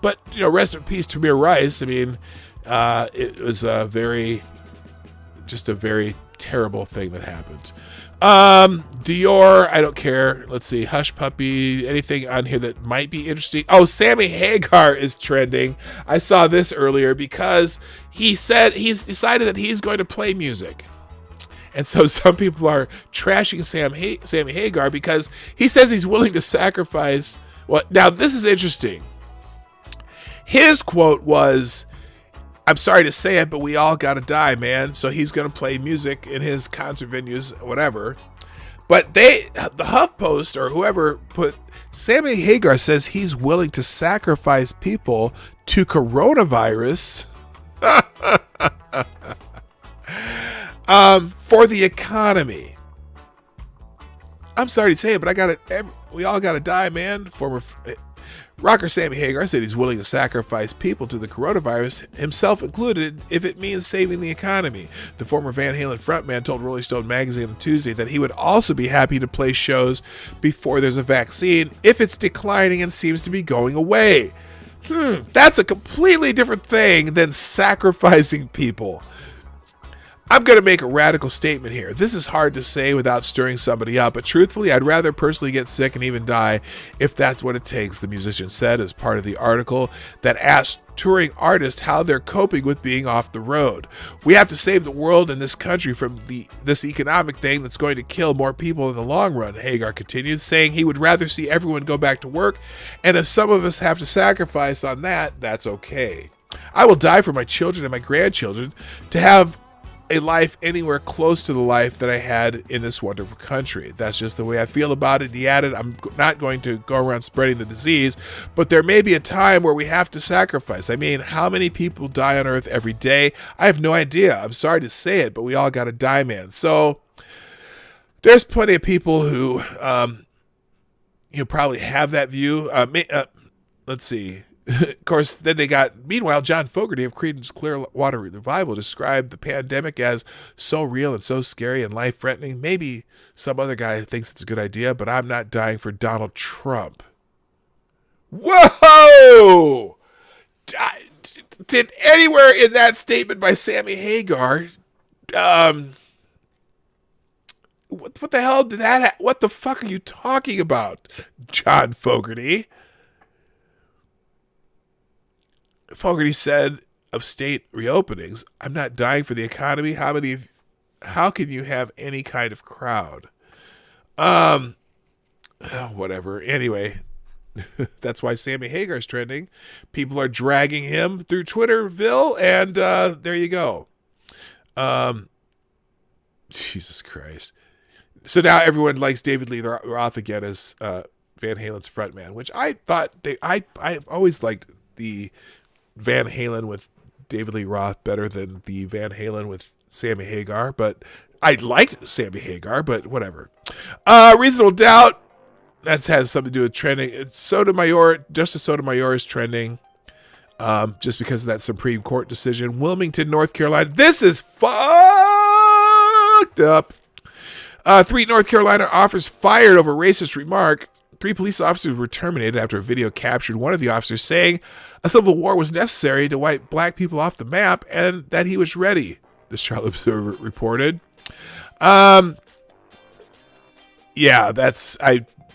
But rest in peace, Tamir Rice. I mean, it was a very terrible thing that happened. Dior, I don't care. Let's see. Hush Puppy, anything on here that might be interesting. Oh, Sammy Hagar is trending. I saw this earlier because he said he's decided that he's going to play music. And so some people are trashing Sammy Hagar because he says he's willing to sacrifice. Well, now this is interesting. His quote was, I'm sorry to say it, but we all got to die, man. So he's going to play music in his concert venues, whatever. But the HuffPost or whoever put, Sammy Hagar says he's willing to sacrifice people to coronavirus for the economy. I'm sorry to say it, but we all got to die, man. Rocker Sammy Hagar said he's willing to sacrifice people to the coronavirus, himself included, if it means saving the economy. The former Van Halen frontman told Rolling Stone magazine on Tuesday that he would also be happy to play shows before there's a vaccine if it's declining and seems to be going away. That's a completely different thing than sacrificing people. I'm going to make a radical statement here. This is hard to say without stirring somebody up, but truthfully, I'd rather personally get sick and even die if that's what it takes, the musician said as part of the article that asked touring artists how they're coping with being off the road. We have to save the world and this country from this economic thing that's going to kill more people in the long run, Hagar continued, saying he would rather see everyone go back to work, and if some of us have to sacrifice on that, that's okay. I will die for my children and my grandchildren to have a life anywhere close to the life that I had in this wonderful country. That's just the way I feel about it. He added, I'm not going to go around spreading the disease, but there may be a time where we have to sacrifice. I mean, how many people die on Earth every day? I have no idea. I'm sorry to say it, but we all got to die, man. So there's plenty of people who probably have that view. Let's see. Of course, then meanwhile, John Fogerty of Creedence Clearwater Revival described the pandemic as so real and so scary and life-threatening. Maybe some other guy thinks it's a good idea, but I'm not dying for Donald Trump. Whoa! Did anywhere in that statement by Sammy Hagar, what the hell did that what the fuck are you talking about, John Fogerty? Fogerty said of state reopenings, I'm not dying for the economy. How can you have any kind of crowd? Whatever. Anyway, that's why Sammy Hagar's trending. People are dragging him through Twitterville, and there you go. Jesus Christ. So now everyone likes David Lee Roth again as Van Halen's frontman, which I thought I've always liked the Van Halen with David Lee Roth better than the Van Halen with Sammy Hagar, but I liked Sammy Hagar, but whatever. Reasonable Doubt, that has something to do with trending. It's Justice Sotomayor is trending just because of that Supreme Court decision. Wilmington, North Carolina. This is fucked up. 3 North Carolina officers fired over racist remark. 3 police officers were terminated after a video captured one of the officers saying a civil war was necessary to wipe black people off the map and that he was ready, the Charlotte Observer reported. I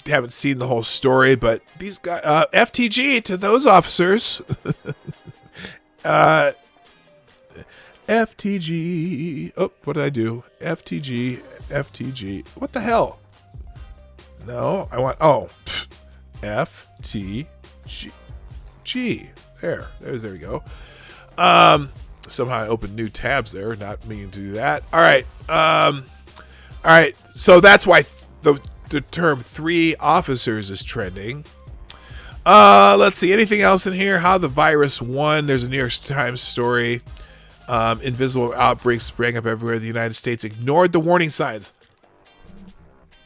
haven't seen the whole story, but these guys, FTG to those officers. FTG. Oh, what did I do? FTG. What the hell? No, I want, FTG. There we go. Somehow I opened new tabs there, not meaning to do that. All right. So that's why the term 3 officers is trending. Let's see, anything else in here? How the virus won. There's a New York Times story. Invisible outbreaks sprang up everywhere. The United States ignored the warning signs.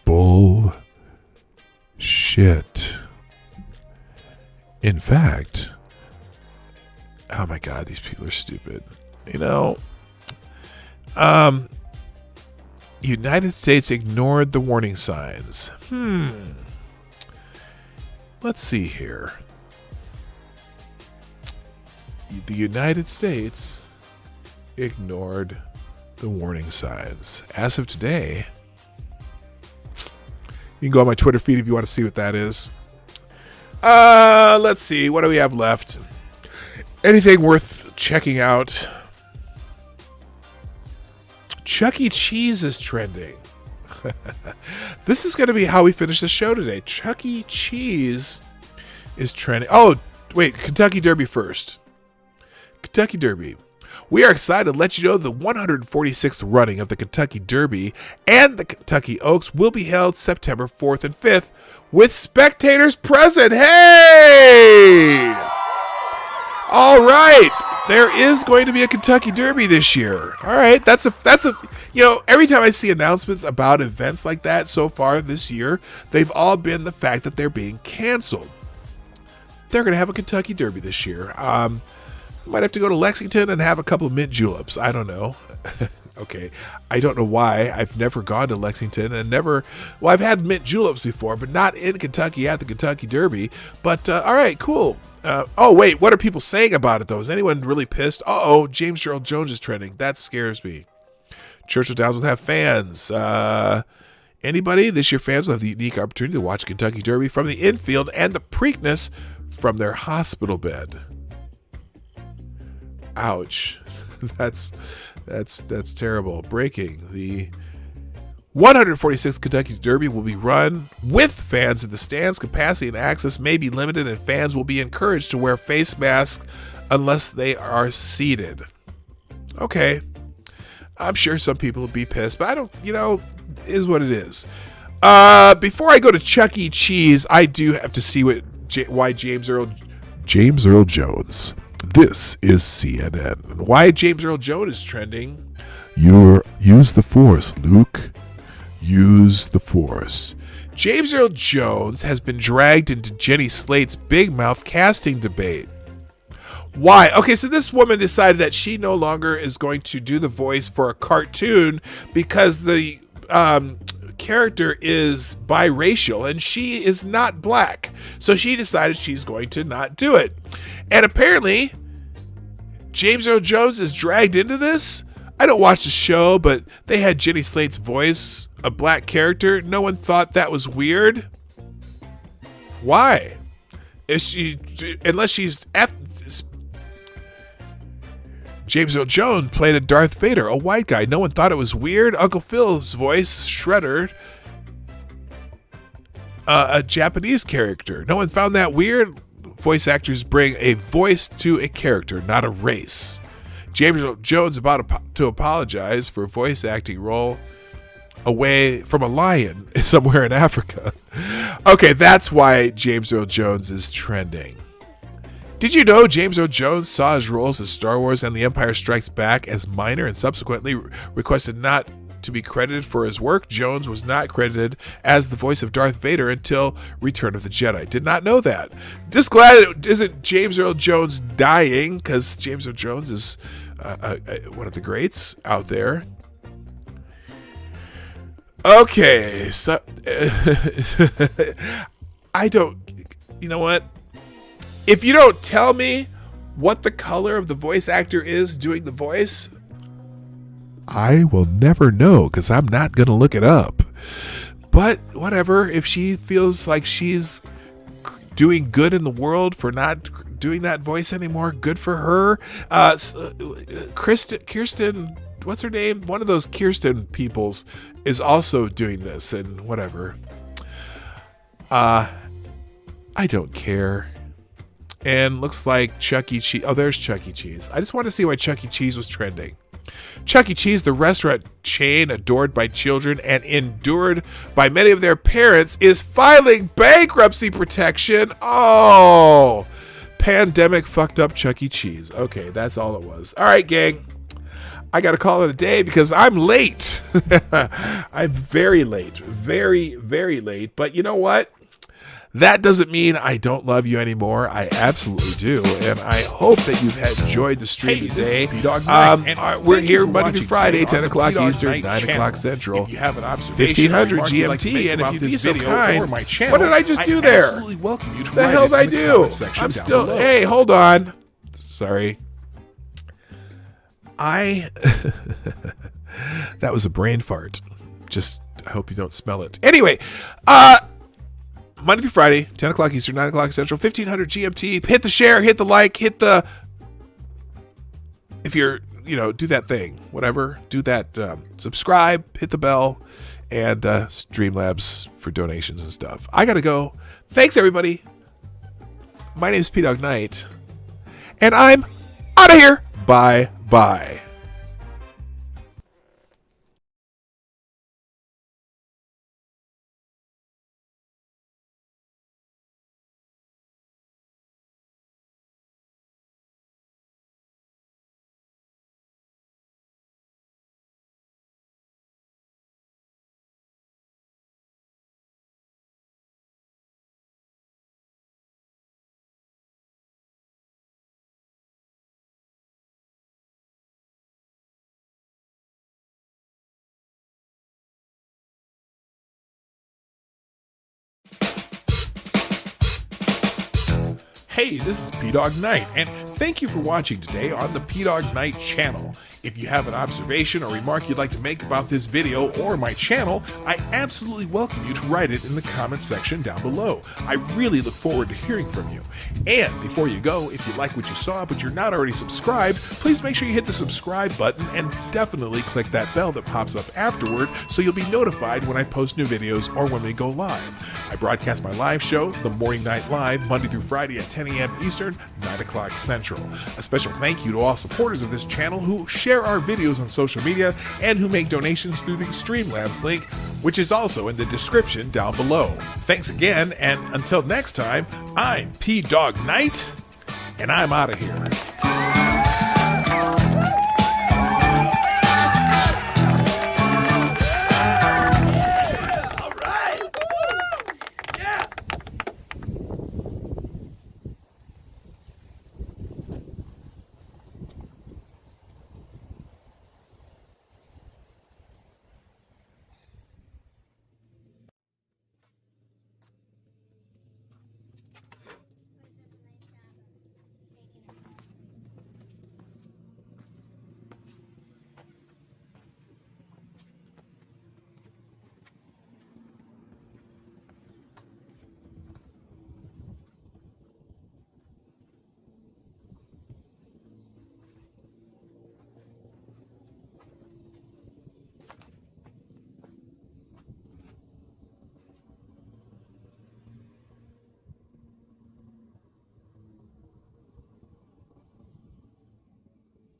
Bull. Shit. In fact, oh my God, these people are stupid. United States ignored the warning signs. Let's see here. The United States ignored the warning signs. As of today, you can go on my Twitter feed if you want to see what that is. Let's see. What do we have left? Anything worth checking out? Chuck E. Cheese is trending. This is going to be how we finish the show today. Chuck E. Cheese is trending. Oh, wait. Kentucky Derby first. Kentucky Derby. We are excited to let you know the 146th running of the Kentucky Derby and the Kentucky Oaks will be held September 4th and 5th with spectators present. Hey! All right. There is going to be a Kentucky Derby this year. All right. That's a every time I see announcements about events like that so far this year, they've all been the fact that they're being canceled. they're going to have a Kentucky Derby this year. Might have to go to Lexington and have a couple of mint juleps. I don't know. Okay. I don't know why. I've never gone to Lexington and I've had mint juleps before, but not in Kentucky at the Kentucky Derby. But, all right, cool. Oh, wait, what are people saying about it, though? Is anyone really pissed? Uh-oh, James Earl Jones is trending. That scares me. Churchill Downs will have fans. Anybody? This year, fans will have the unique opportunity to watch Kentucky Derby from the infield and the Preakness from their hospital bed. Ouch. That's terrible. Breaking. The 146th Kentucky Derby will be run with fans in the stands. Capacity and access may be limited, and fans will be encouraged to wear face masks unless they are seated. Okay. I'm sure some people will be pissed, but I don't, is what it is. Before I go to Chuck E. Cheese, I do have to see why James Earl Jones. This is CNN. Why James Earl Jones is trending. Use the force, Luke. Use the force. James Earl Jones has been dragged into Jenny Slate's big mouth casting debate. Why? Okay, so this woman decided that she no longer is going to do the voice for a cartoon because the character is biracial and she is not black. So she decided she's going to not do it. And apparently, James Earl Jones is dragged into this. I don't watch the show, but they had Jenny Slate's voice, a black character. No one thought that was weird. Why? Unless she's James Earl Jones played a Darth Vader, a white guy. No one thought it was weird. Uncle Phil's voice, Shredder, a Japanese character. No one found that weird. Voice actors bring a voice to a character, not a race. James Earl Jones about to apologize for a voice acting role away from a lion somewhere in Africa. Okay, that's why James Earl Jones is trending. Did you know James Earl Jones saw his roles as Star Wars and The Empire Strikes Back as minor and subsequently requested not to be credited for his work? Jones was not credited as the voice of Darth Vader until Return of the Jedi. Did not know that. Just glad it isn't James Earl Jones dying, because James Earl Jones is one of the greats out there. Okay, so I don't, you know what? If you don't tell me what the color of the voice actor is doing the voice, I will never know, because I'm not going to look it up. But whatever, if she feels like she's doing good in the world for not doing that voice anymore, good for her. Kirsten, what's her name? One of those Kirsten peoples is also doing this, and whatever. I don't care. And looks like Chuck E. Cheese. Oh, there's Chuck E. Cheese. I just want to see why Chuck E. Cheese was trending. Chuck E. Cheese, the restaurant chain adored by children and endured by many of their parents, is filing bankruptcy protection. Oh, pandemic fucked up Chuck E. Cheese. Okay, that's all it was. All right, gang. I got to call it a day because I'm late. I'm very late. Very, very late. But you know what? That doesn't mean I don't love you anymore. I absolutely do. And I hope that you've enjoyed the stream today. We're here Monday through Friday, 10 o'clock Eastern, 9 o'clock Central, 1500 GMT. And if you'd be so kind, what did I just do there? The hell did I do? I'm still, hey, hold on. Sorry. That was a brain fart. Just, I hope you don't smell it. Anyway, Monday through Friday, 10 o'clock Eastern, 9 o'clock Central, 1500 GMT. Hit the share, hit the like, hit the... If you're, do that thing. Whatever. Do that. Subscribe, hit the bell, and Streamlabs for donations and stuff. I gotta go. Thanks, everybody. My name's PDawg Knight, and I'm out of here. Bye-bye. Hey, this is PDawg Night, and thank you for watching today on the PDawg Night channel. If you have an observation or remark you'd like to make about this video or my channel, I absolutely welcome you to write it in the comment section down below. I really look forward to hearing from you. And before you go, if you like what you saw but you're not already subscribed, please make sure you hit the subscribe button and definitely click that bell that pops up afterward so you'll be notified when I post new videos or when we go live. I broadcast my live show, The Morning Night Live, Monday through Friday at 10 a.m. Eastern, 9 o'clock Central. A special thank you to all supporters of this channel who share our videos on social media and who make donations through the Streamlabs link, which is also in the description down below. Thanks again, and until next time, I'm PDawg Night, and I'm out of here.